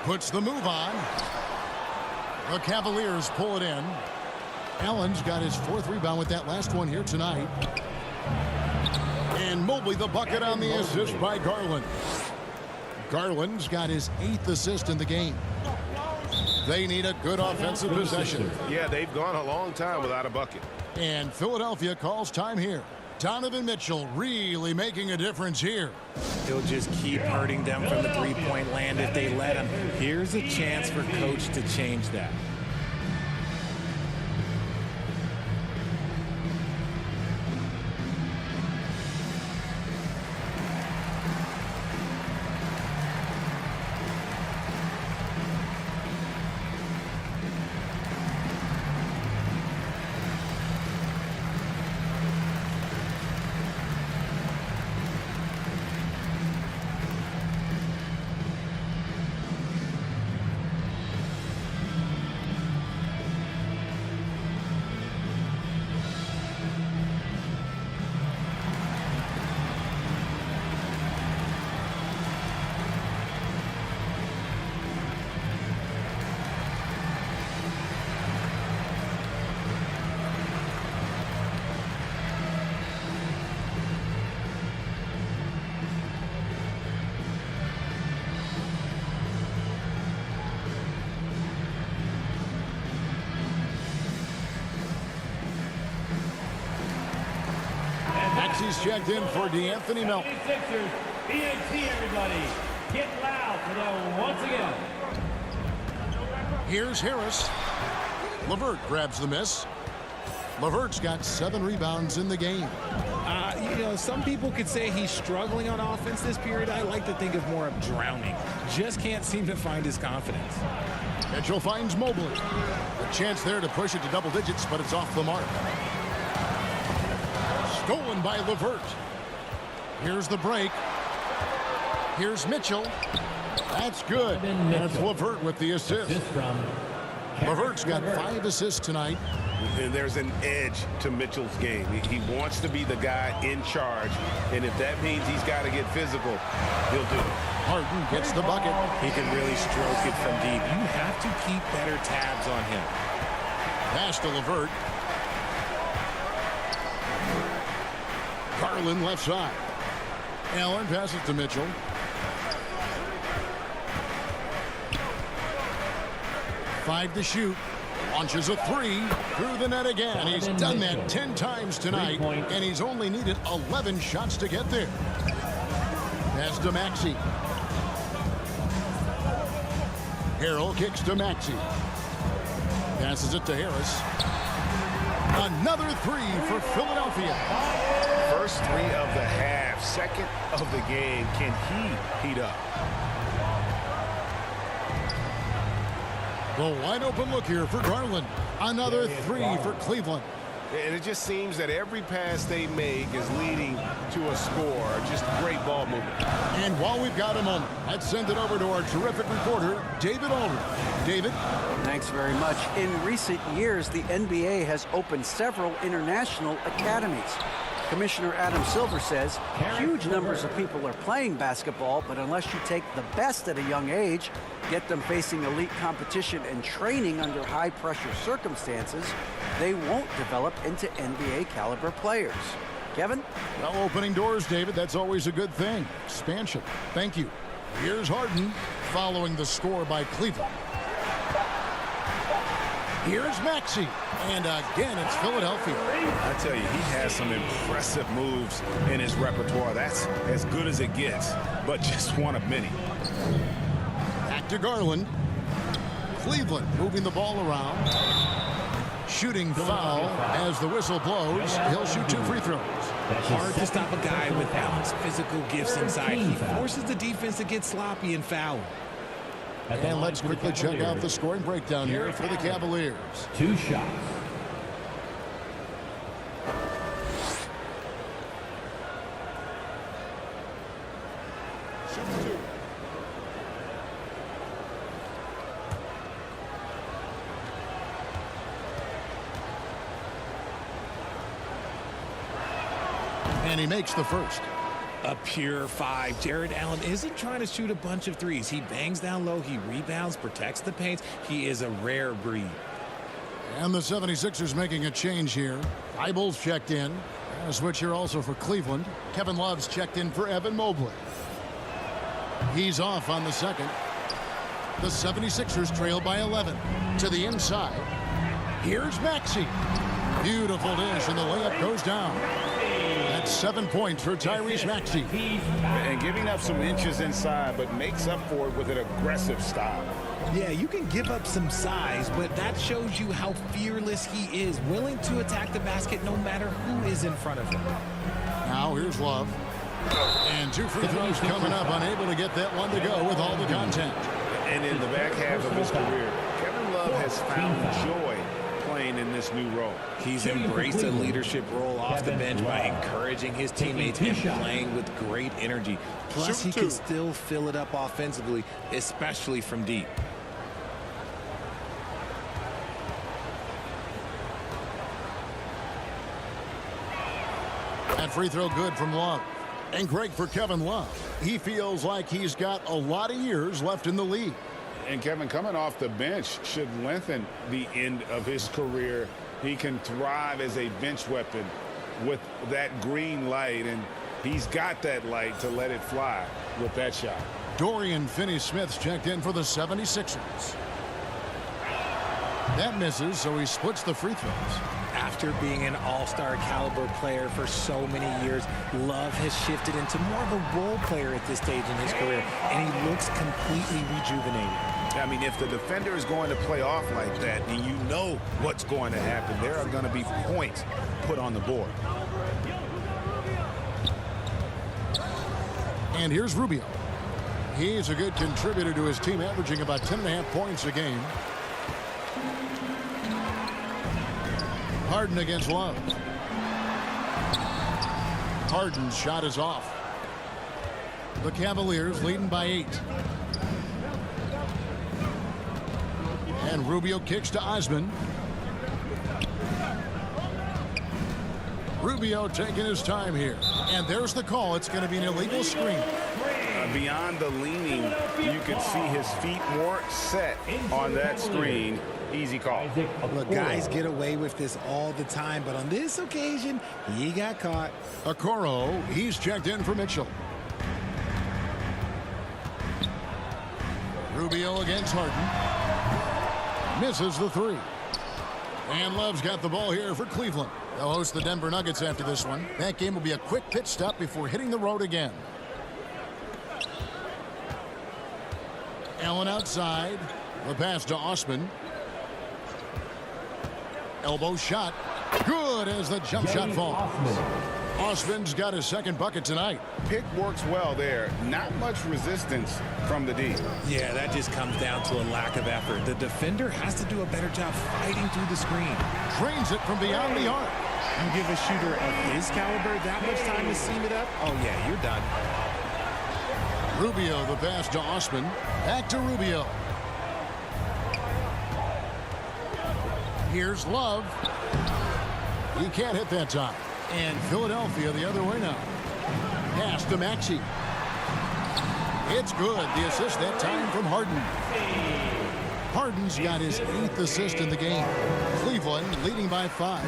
Puts the move on. The Cavaliers pull it in. Allen's got his 4th rebound with that last one here tonight. And Mobley the bucket on the assist by Garland. Garland's got his 8th assist in the game. They need a good offensive possession. Yeah, they've gone a long time without a bucket. And Philadelphia calls time here. Donovan Mitchell really making a difference here. He'll just keep hurting them from the three-point land if they let him. Here's a chance for coach to change that. He's checked in for D'Anthony Melton. 76ers, BNT, everybody. Get loud for them once again. Here's Harris. LeVert grabs the miss. LeVert's got 7 rebounds in the game. You know, some people could say he's struggling on offense this period. I like to think of more of drowning. Just can't seem to find his confidence. Mitchell finds Mobley. A chance there to push it to double digits, but it's off the mark. Stolen by LeVert. Here's the break. Here's Mitchell. That's good. That's LeVert with the assist. LeVert's got 5 assists tonight. And there's an edge to Mitchell's game. He wants to be the guy in charge, and if that means he's got to get physical, he'll do it. Harden gets the bucket. He can really stroke it from deep. You have to keep better tabs on him. Pass to LeVert. Garland left side. Allen passes to Mitchell. Five to shoot. Launches a three through the net again. He's done that 10 times tonight, and he's only needed 11 shots to get there. Pass to Maxey. Harrell kicks to Maxey. Passes it to Harris. Another three for Philadelphia. First three of the half, second of the game. Can he heat up? The wide open look here for Garland. Another three for Cleveland. And it just seems that every pass they make is leading to a score. Just great ball movement. And while we've got a moment, let's send it over to our terrific reporter, David Aldridge. David? Thanks very much. In recent years, the NBA has opened several international academies. Commissioner Adam Silver says huge numbers of people are playing basketball, but unless you take the best at a young age, get them facing elite competition and training under high-pressure circumstances, they won't develop into NBA-caliber players. Kevin? Well, opening doors, David, that's always a good thing. Expansion. Thank you. Here's Harden following the score by Cleveland. Here's Maxey. And again, it's Philadelphia. I tell you, he has some impressive moves in his repertoire. That's as good as it gets, but just one of many. Back to Garland. Cleveland moving the ball around. Shooting foul as the whistle blows. He'll shoot 2 free throws. Hard to stop a guy with Allen's physical gifts inside. He forces the defense to get sloppy and foul. And let's quickly check out the scoring breakdown here for the Cavaliers. 2 shots. And he makes the first. A pure 5. Jared Allen isn't trying to shoot a bunch of threes. He bangs down low. He rebounds, protects the paint. He is a rare breed. And the 76ers making a change here. Eibel's checked in. A switch here also for Cleveland. Kevin Love's checked in for Evan Mobley. He's off on the second. The 76ers trail by 11. To the inside. Here's Maxey. Beautiful dish, and the layup goes down. That's 7 points for Tyrese Maxey. And giving up some inches inside, but makes up for it with an aggressive style. Yeah, you can give up some size, but that shows you how fearless he is, willing to attack the basket no matter who is in front of him. Now here's Love. And 2 free throws coming up, unable to get that one to go with all the contact. And in the back half of his career, Kevin Love has found joy playing in this new role. He's embraced a leadership role off the bench by encouraging his teammates and playing with great energy. Plus, he can still fill it up offensively, especially from deep. That free throw good from Love. And great for Kevin Love. He feels like he's got a lot of years left in the league. And Kevin, coming off the bench should lengthen the end of his career. He can thrive as a bench weapon with that green light, and he's got that light to let it fly with that shot. Dorian Finney-Smith's checked in for the 76ers. That misses, so he splits the free throws. After being an all-star caliber player for so many years, Love has shifted into more of a role player at this stage in his career, and he looks completely rejuvenated. I mean, if the defender is going to play off like that, then you know what's going to happen. There are going to be points put on the board. And here's Rubio. He's a good contributor to his team, averaging about 10.5 points a game. Harden against Love. Harden's shot is off. The Cavaliers leading by 8. And Rubio kicks to Osman. Rubio taking his time here. And there's the call. It's going to be an illegal screen. Beyond the leaning, you can see his feet more set on that screen. Easy call. Look, guys get away with this all the time, but on this occasion, he got caught. Okoro, he's checked in for Mitchell. Rubio against Harden. Misses the 3. And Love's got the ball here for Cleveland. They'll host the Denver Nuggets after this one. That game will be a quick pit stop before hitting the road again. Allen outside. The pass to Osman. Elbow shot. Good as the jump shot falls. Osman's got his second bucket tonight. Pick works well there. Not much resistance from the D. Yeah, that just comes down to a lack of effort. The defender has to do a better job fighting through the screen. Drains it from beyond the arc. You give a shooter of his caliber that much time to seam it up, oh yeah, you're done. Rubio, the pass to Osman. Back to Rubio. Here's Love. He can't hit that time. And Philadelphia the other way now. Pass to Maxey. It's good. The assist that time from Harden. Harden's got his 8th assist in the game. Cleveland leading by 5.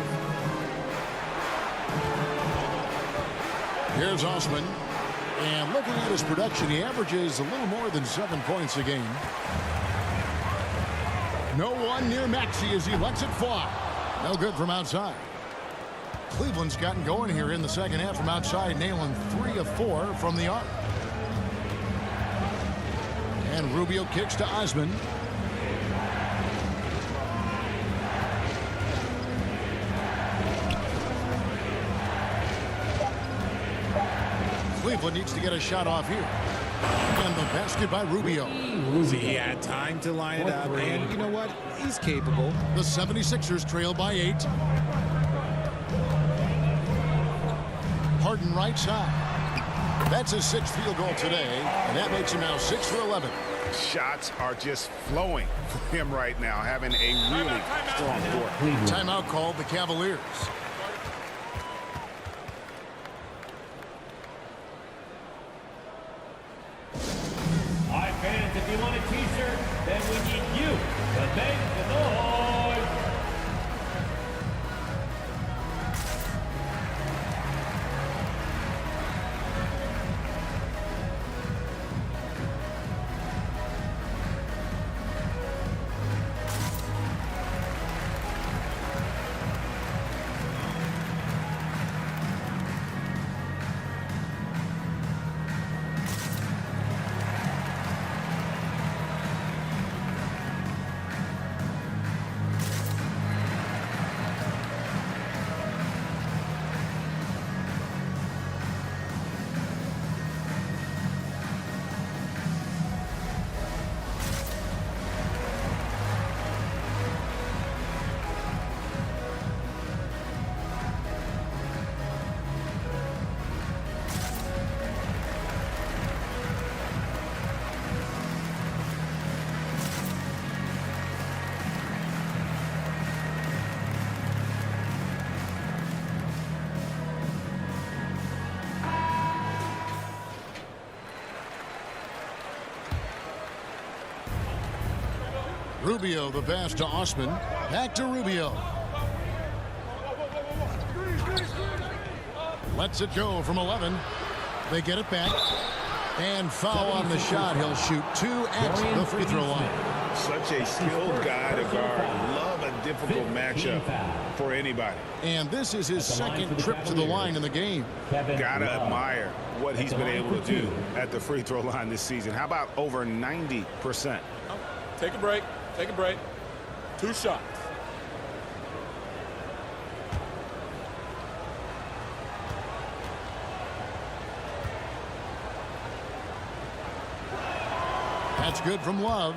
Here's Osman. And looking at his production, he averages a little more than 7 points a game. No one near Maxey as he lets it fly. No good from outside. Cleveland's gotten going here in the second half from outside, nailing 3 of 4 from the arc. And Rubio kicks to Osman. Cleveland needs to get a shot off here. And the basket by Rubio. So he had time to line it up, and you know what? He's capable. The 76ers trail by 8. Harden right side. That's his 6th field goal today, and that makes him now 6 for 11. Shots are just flowing for him right now, having a really strong court. Timeout called the Cavaliers. All right, fans, if you want a t-shirt, then we need you to make the noise. Rubio, the pass to Osman. Back to Rubio. Lets it go from 11. They get it back. And foul on the shot. He'll shoot 2 at the free throw line. Such a skilled guy to guard. Love a difficult matchup for anybody. And this is his second trip to the line in the game. Gotta admire what he's been able to do at the free throw line this season. How about over 90%? Take a break. Take a break. 2 shots. That's good from Love.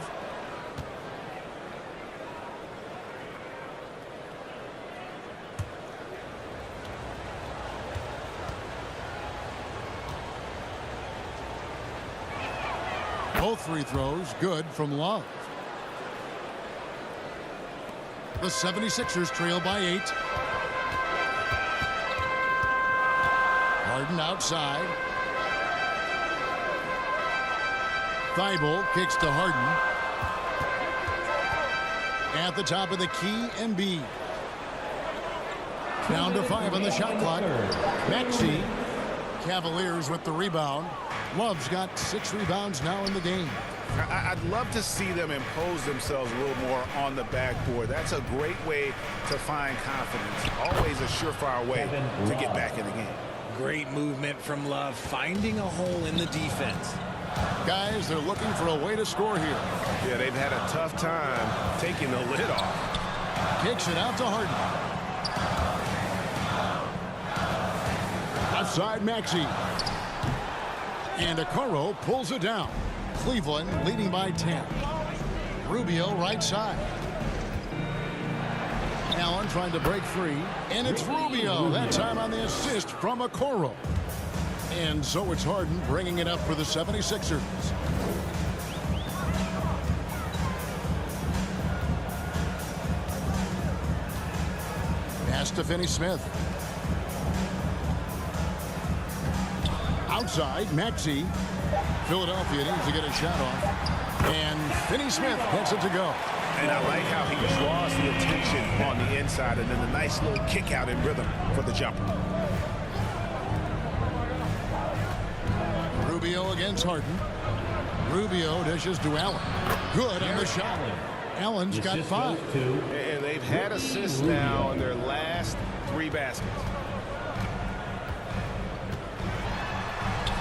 Both free throws good from Love. The 76ers trail by 8. Harden outside. Thibault kicks to Harden. At the top of the key, Embiid. Down to 5 on the shot clock. Maxey. Cavaliers with the rebound. Love's got 6 rebounds now in the game. I'd love to see them impose themselves a little more on the backboard. That's a great way to find confidence. Always a surefire way to get back in the game. Great movement from Love, finding a hole in the defense. Guys, they're looking for a way to score here. Yeah, they've had a tough time taking the lid off. Kicks it out to Harden. Outside Maxey. And Okoro pulls it down. Cleveland leading by 10. Rubio right side. Allen trying to break free. And it's Rubio. That time on the assist from Okoro. And so it's Harden bringing it up for the 76ers. Pass to Finney-Smith. Outside, Maxey. Philadelphia needs to get a shot off. And Finney-Smith gets it to go. And I like how he draws the attention on the inside and then the nice little kick out in rhythm for the jumper. Rubio against Harden. Rubio dishes to Allen. Good on the shot. Allen's got 5. And they've had assists now in their last 3 baskets.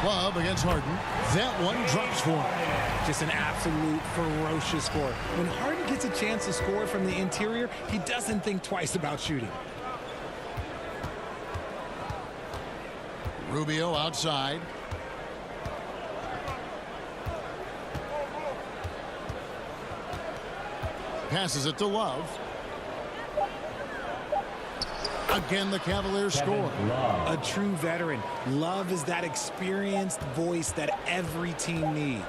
Love against Harden. That one drops for him. Just an absolute ferocious score. When Harden gets a chance to score from the interior, he doesn't think twice about shooting. Rubio outside. Passes it to Love. Again, the Cavaliers score. A true veteran. Love is that experienced voice that every team needs.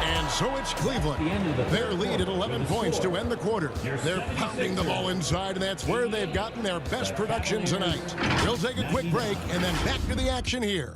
And so it's Cleveland. Their lead at 11 points to end the quarter. They're pounding the ball inside, and that's where they've gotten their best production tonight. We'll take a quick break and then back to the action here.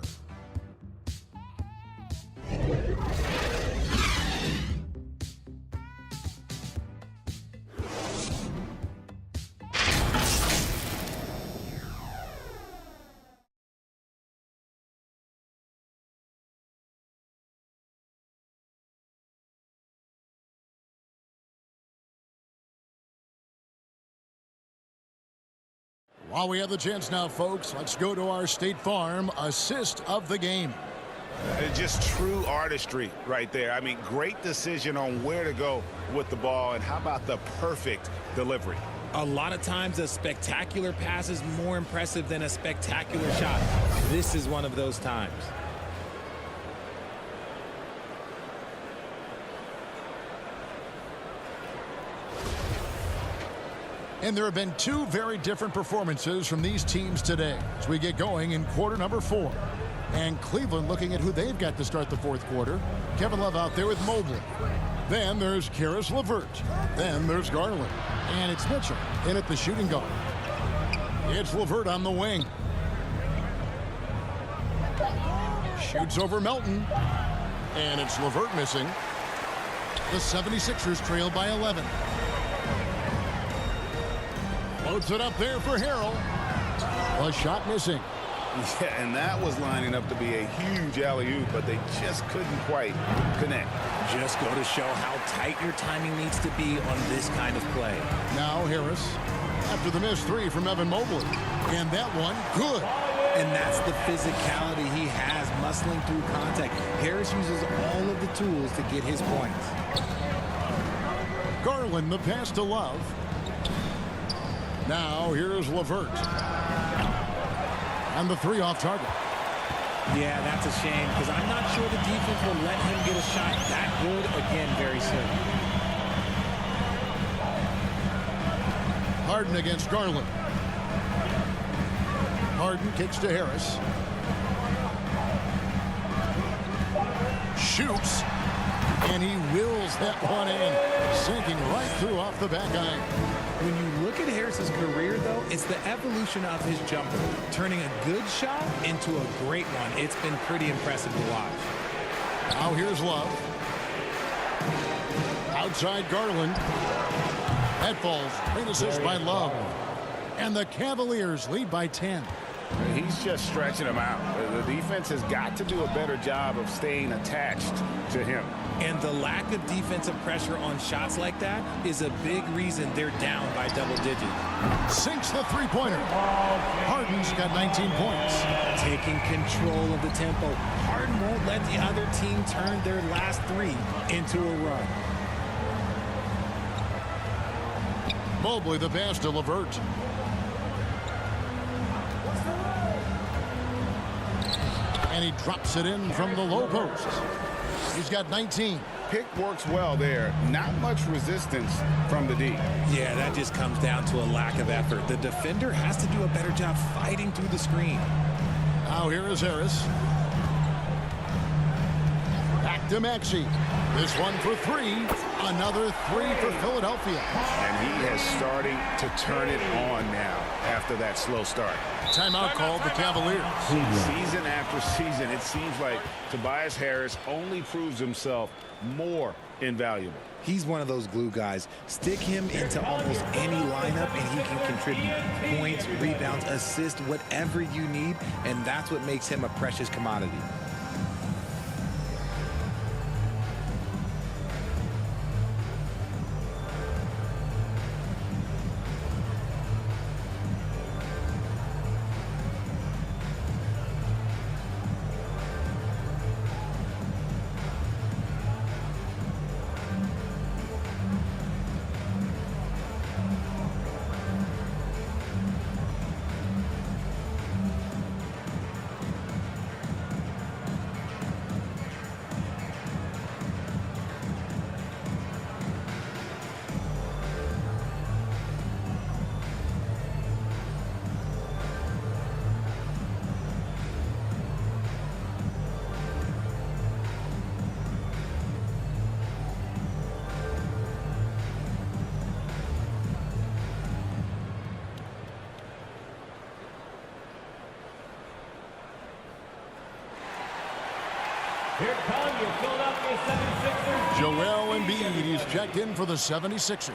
While we have the chance now, folks, let's go to our State Farm assist of the game. Just true artistry right there. I mean, great decision on where to go with the ball, and how about the perfect delivery? A lot of times a spectacular pass is more impressive than a spectacular shot. This is one of those times. And there have been 2 very different performances from these teams today as we get going in quarter number 4. And Cleveland looking at who they've got to start the 4th quarter. Kevin Love out there with Mobley. Then there's Karis LeVert. Then there's Garland. And it's Mitchell in at the shooting guard. It's LeVert on the wing. Shoots over Melton. And it's LeVert missing. The 76ers trail by 11. Loads it up there for Harrell. A shot missing. Yeah, and that was lining up to be a huge alley-oop, but they just couldn't quite connect. Just go to show how tight your timing needs to be on this kind of play. Now Harris after the missed 3 from Evan Mobley. And that one good. And that's the physicality he has, muscling through contact. Harris uses all of the tools to get his points. Garland the pass to Love. Now here's LeVert. And the 3 off target. Yeah, that's a shame because I'm not sure the defense will let him get a shot that good again very soon. Harden against Garland. Harden kicks to Harris. Shoots. And he wills that one in, sinking right through off the back iron. When you look at Harris's career, though, it's the evolution of his jumper, turning a good shot into a great one. It's been pretty impressive to watch. Now here's Love. Outside Garland. That falls. Great assist by Love. And the Cavaliers lead by 10. He's just stretching him out. The defense has got to do a better job of staying attached to him. And the lack of defensive pressure on shots like that is a big reason they're down by double digits. Sinks the three-pointer. Harden's got 19 points. Taking control of the tempo. Harden won't let the other team turn their last three into a run. Mobley the pass to LeVert. And he drops it in from the low post. He's got 19. Pick works well there. Not much resistance from the D. Yeah, that just comes down to a lack of effort. The defender has to do a better job fighting through the screen. Now here is Harris. Back to Maxey. This one for three. Another three for Philadelphia. And he has starting to turn it on now after that slow start. Timeout called the Cavaliers. Season after season, it seems like Tobias Harris only proves himself more invaluable. He's one of those glue guys. Stick him into almost any lineup and he can contribute points, rebounds, assists, whatever you need, and that's what makes him a precious commodity. Here come your Philadelphia 76ers. Joel Embiid is checked in for the 76ers.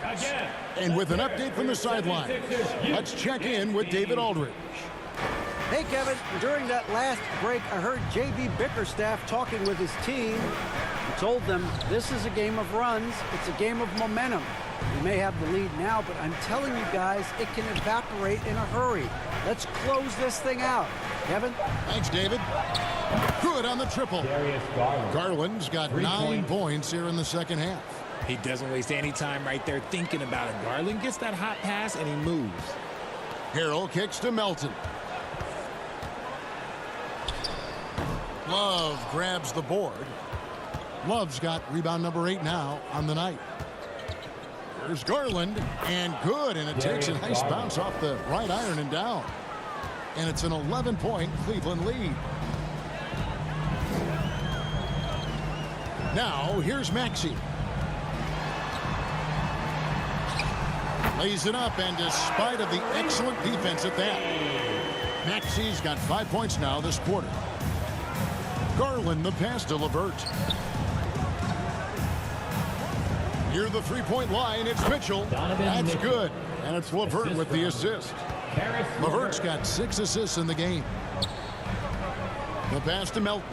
And with an update from the sidelines, let's check in with David Aldridge. Hey, Kevin, during that last break, I heard J.B. Bickerstaff talking with his team. He told them this is a game of runs. It's a game of momentum. We may have the lead now, but I'm telling you guys, it can evaporate in a hurry. Let's close this thing out. Kevin? Thanks, David. Good on the triple. Garland's got 9 points here in the second half. He doesn't waste any time right there thinking about it. Garland gets that hot pass and he moves. Harrell kicks to Melton. Love grabs the board. Love's got rebound number 8 now on the night. There's Garland, and good, and it takes a nice bounce off the right iron and down. And it's an 11-point Cleveland lead. Now, here's Maxey. Lays it up, and despite of the excellent defense at that, Maxey's got 5 points now this quarter. Garland the pass to LeVert. Near the three-point line, it's Mitchell. That's good. And it's LeVert with the assist. LeVert's got 6 assists in the game. The pass to Melton.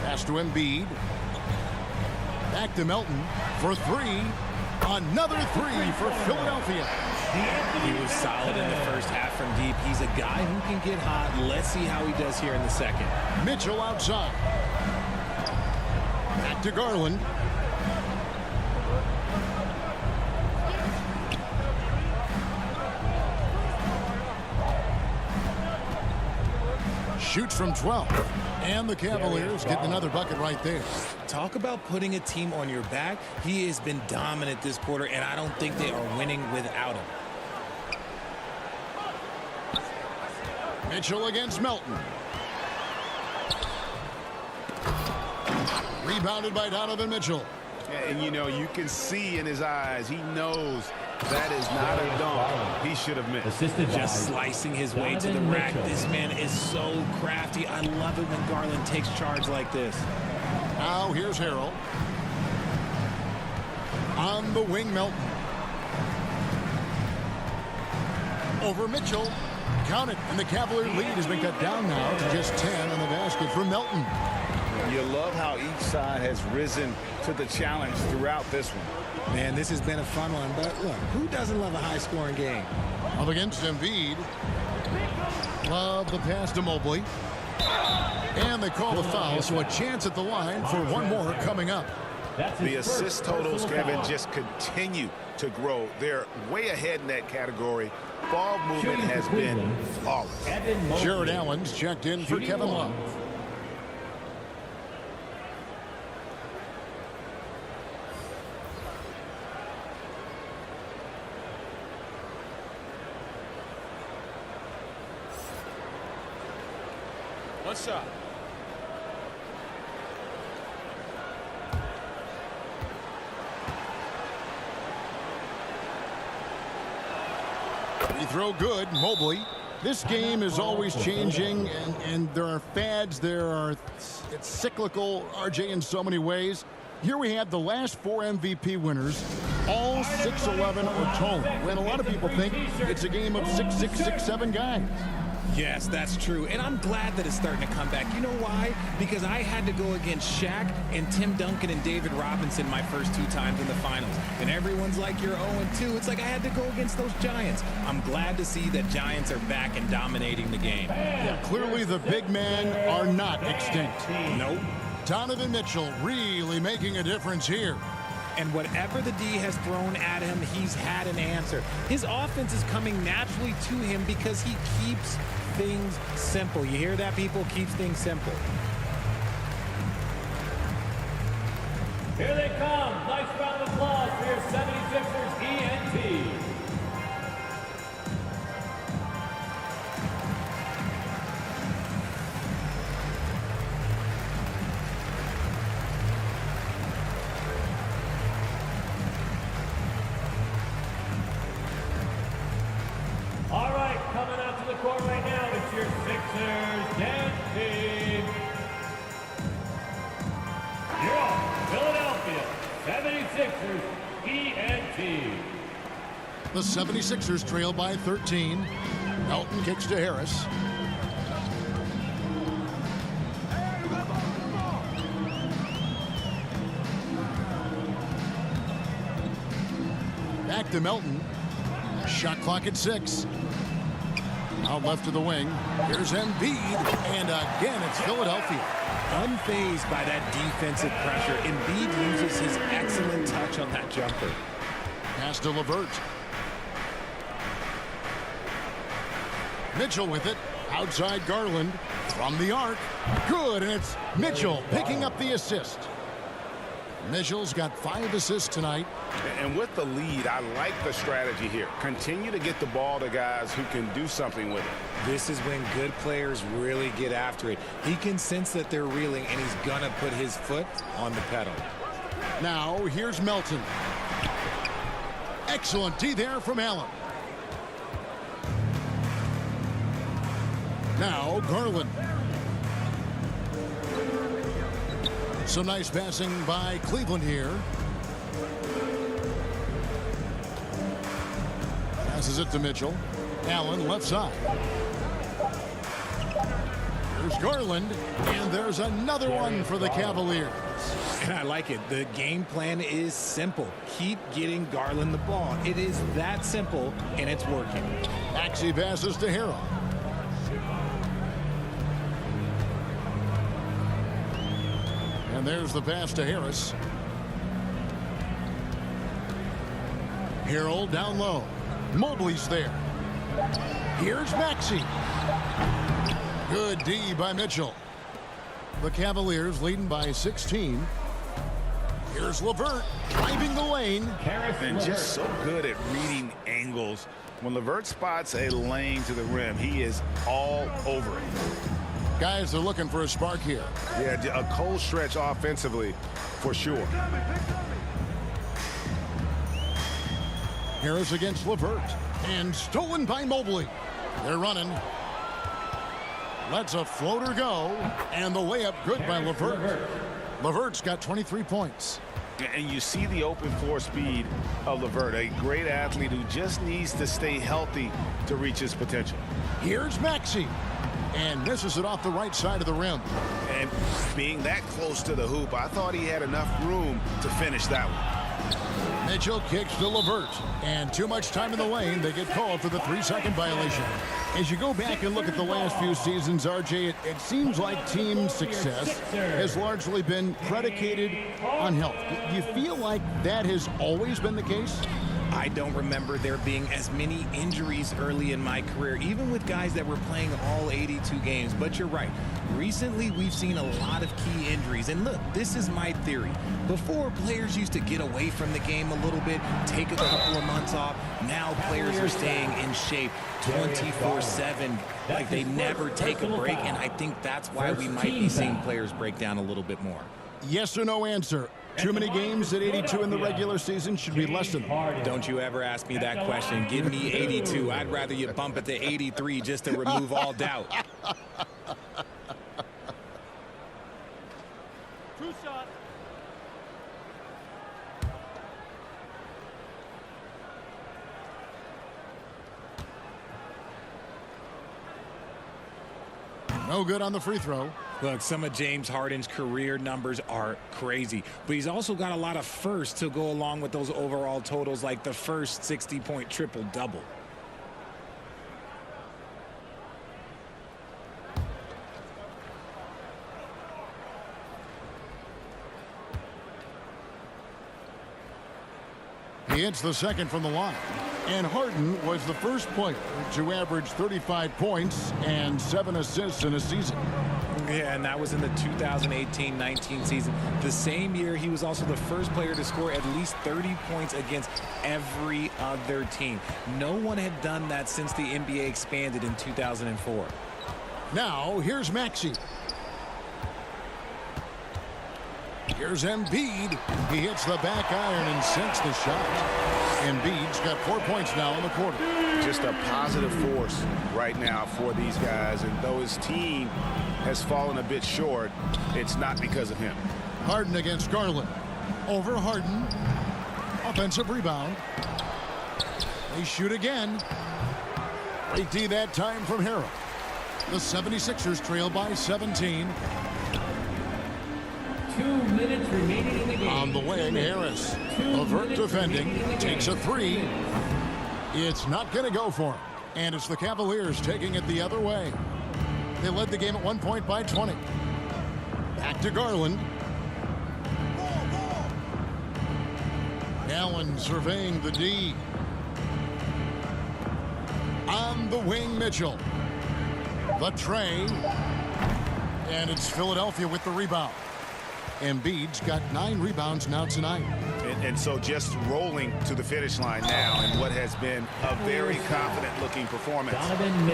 Pass to Embiid. Back to Melton for 3. Another 3 for Philadelphia. He was solid in the first half from deep. He's a guy who can get hot. Let's see how he does here in the second. Mitchell outside. Back to Garland. Shoots from 12. And the Cavaliers getting another bucket right there. Talk about putting a team on your back. He has been dominant this quarter, and I don't think they are winning without him. Mitchell against Melton. Rebounded by Donovan Mitchell. And, you know, you can see in his eyes, he knows that is not a dunk he should have missed. Just slicing his way to the rack. This man is so crafty. I love it when Garland takes charge like this. Now here's Harrell. On the wing, Melton. over Mitchell. Count it, and the Cavalier lead has been cut down now to just 10 on the basket for Melton. You love how each side has risen to the challenge throughout this one. Man, this has been a fun one, but look, who doesn't love a high-scoring game? Up against Embiid. Love the pass to Mobley. And they call the foul, so a chance at the line for one more coming up. The assist totals, Kevin, just continue to grow. They're way ahead in that category. Ball movement has been flawless. Jared Allen's checked in for Kevin Love. One shot. Free throw good, Mobley. This game is always changing, and there are fads. It's cyclical, RJ, in so many ways. Here we have the last 4 MVP winners, all 6'11" or taller. When a lot of people think it's a game of 6'6", 6'7" guys. Yes, that's true, and I'm glad that it's starting to come back. You know why? Because I had to go against Shaq and Tim Duncan and David Robinson my first 2 times in the finals. And everyone's like, you're 0-2. It's like I had to go against those Giants. I'm glad to see that Giants are back and dominating the game. Yeah, clearly the big men are not extinct. Nope. Donovan Mitchell really making a difference here. And whatever the D has thrown at him, he's had an answer. His offense is coming naturally to him because he keeps things simple. You hear that, people? Keeps things simple. Here they come. Nice round of applause for your 76ers ENT. All right, coming out to the court right now, it's your Sixers dance team. You're Philadelphia 76ers ENT. The 76ers trail by 13. Melton kicks to Harris. Back to Melton. Shot clock at 6. Out left to the wing. Here's Embiid. And again, it's Philadelphia. Unfazed by that defensive pressure, Embiid uses his excellent touch on that jumper. Pass to LeVert. Mitchell with it. Outside Garland. From the arc. Good, and it's Mitchell picking up the assist. Mitchell's got 5 assists tonight. And with the lead, I like the strategy here. Continue to get the ball to guys who can do something with it. This is when good players really get after it. He can sense that they're reeling, and he's going to put his foot on the pedal. Now, here's Melton. Excellent D there from Allen. Now, Garland. Some nice passing by Cleveland here. Passes it to Mitchell. Allen left side. There's Garland, and there's another one for the Cavaliers. And I like it. The game plan is simple. Keep getting Garland the ball. It is that simple, and it's working. Maxey passes to Harrell. And there's the pass to Harris. Harrell down low. Mobley's there. Here's Maxey. Good D by Mitchell. The Cavaliers leading by 16. Here's LeVert driving the lane. And just so good at reading angles. When LeVert spots a lane to the rim, he is all over it. Guys are looking for a spark here. Yeah, a cold stretch offensively for sure. Harris against LeVert. And stolen by Mobley. They're running. Lets a floater go. And the layup good by LeVert. LeVert's got 23 points. And you see the open floor speed of LeVert, a great athlete who just needs to stay healthy to reach his potential. Here's Maxey, and misses it off the right side of the rim. And being that close to the hoop, I thought he had enough room to finish that one. Mitchell kicks to LeVert, and too much time in the lane. They get called for the 3-second violation. As you go back and look at the last few seasons, RJ, it seems like team success has largely been predicated on health. Do you feel like that has always been the case? I don't remember there being as many injuries early in my career, even with guys that were playing all 82 games. But you're right. Recently, we've seen a lot of key injuries. And look, this is my theory. Before, players used to get away from the game a little bit, take a couple of months off. Now players are staying in shape 24/7, like they never take a break. And I think that's why we might be seeing players break down a little bit more. Yes or no answer. Too many games at 82 in the regular season should be less than. Don't you ever ask me that question. Give me 82. I'd rather you bump it to 83 just to remove all doubt. Two shots. No good on the free throw. Look, some of James Harden's career numbers are crazy, but he's also got a lot of firsts to go along with those overall totals, like the first 60-point triple-double. He hits the second from the line. And Harden was the first player to average 35 points and 7 assists in a season. Yeah, and that was in the 2018-19 season. The same year, he was also the first player to score at least 30 points against every other team. No one had done that since the NBA expanded in 2004. Now, here's Maxey. Here's Embiid. He hits the back iron and sinks the shot. Embiid's got 4 points now in the quarter. Just a positive force right now for these guys. And though his team has fallen a bit short, it's not because of him. Harden against Garland. Over Harden. Offensive rebound. They shoot again. Great D that time from Harrell. The 76ers trail by 17. 2 minutes remaining in the game. On the wing, Harris. LeVert defending. Takes a three. It's not going to go for him. And it's the Cavaliers taking it the other way. They led the game at 1 point by 20. Back to Garland. Allen surveying the D. On the wing, Mitchell. The tray. And it's Philadelphia with the rebound. Embiid's got 9 rebounds now tonight. And so just rolling to the finish line now in what has been a very confident-looking performance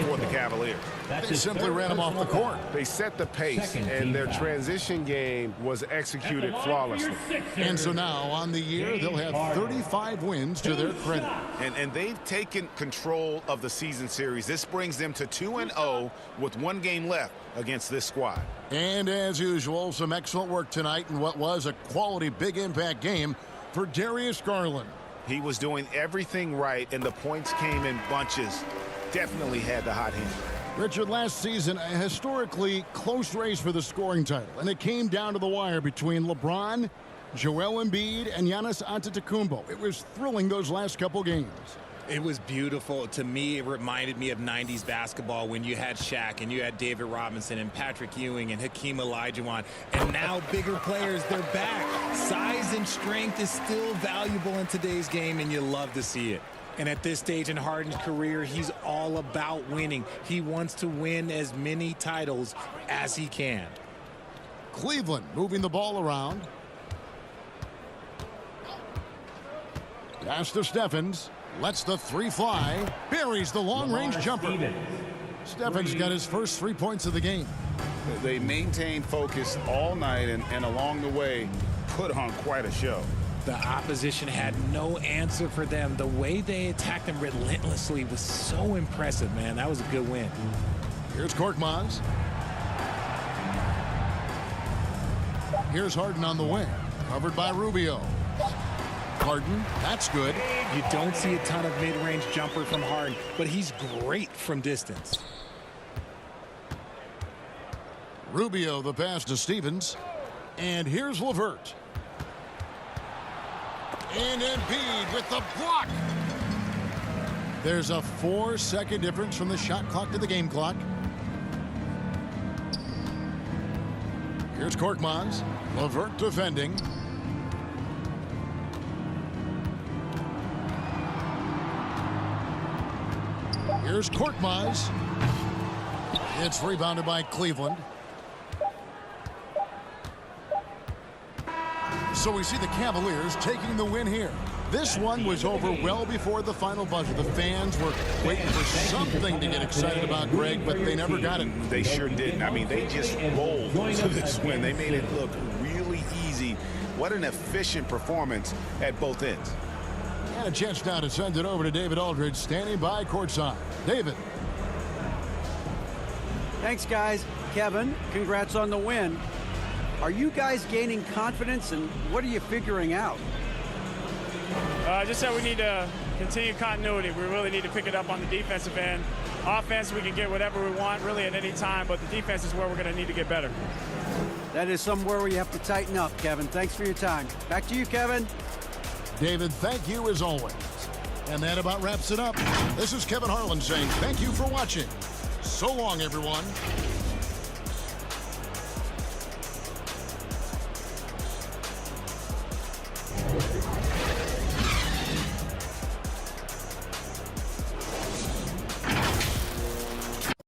for the Cavaliers. They simply ran him off the court. They set the pace, and their transition game was executed flawlessly. And so now on the year, they'll have 35 wins to their credit. And they've taken control of the season series. This brings them to 2-0 with 1 game left against this squad. And as usual, some excellent work tonight in what was a quality big impact game for Darius Garland. He was doing everything right, and the points came in bunches. Definitely had the hot hand. Richard, last season, a historically close race for the scoring title, and it came down to the wire between LeBron, Joel Embiid, and Giannis Antetokounmpo. It was thrilling those last couple games. It was beautiful. To me, it reminded me of 90s basketball when you had Shaq and you had David Robinson and Patrick Ewing and Hakeem Olajuwon. And now bigger players, they're back. Size and strength is still valuable in today's game, and you love to see it. And at this stage in Harden's career, he's all about winning. He wants to win as many titles as he can. Cleveland moving the ball around. Pass to Steffens. Lets the three fly. Buries the long-range jumper. Steffens got his first 3 points of the game. They maintained focus all night and along the way put on quite a show. The opposition had no answer for them. The way they attacked them relentlessly was so impressive, man. That was a good win. Here's Korkmaz. Here's Harden on the wing. Covered by Rubio. Harden. That's good. You don't see a ton of mid-range jumper from Harden, but he's great from distance. Rubio the pass to Stevens. And here's LeVert. And Embiid with the block. There's a 4-second difference from the shot clock to the game clock. Here's Korkmaz. LeVert defending. Here's Korkmaz. It's rebounded by Cleveland. So we see the Cavaliers taking the win here. This one was over well before the final buzzer. The fans were waiting for something to get excited about, Greg, but they never got it. They sure didn't. I mean, they just rolled to this win. They made it look really easy. What an efficient performance at both ends. And a chance now to send it over to David Aldridge, standing by courtside. David. Thanks, guys. Kevin, congrats on the win. Are you guys gaining confidence, and what are you figuring out? Just that we need to continue continuity. We really need to pick it up on the defensive end. Offense, we can get whatever we want really at any time, but the defense is where we're going to need to get better. That is somewhere where you have to tighten up, Kevin. Thanks for your time. Back to you, Kevin. David, thank you as always. And that about wraps it up. This is Kevin Harlan saying thank you for watching. So long, everyone.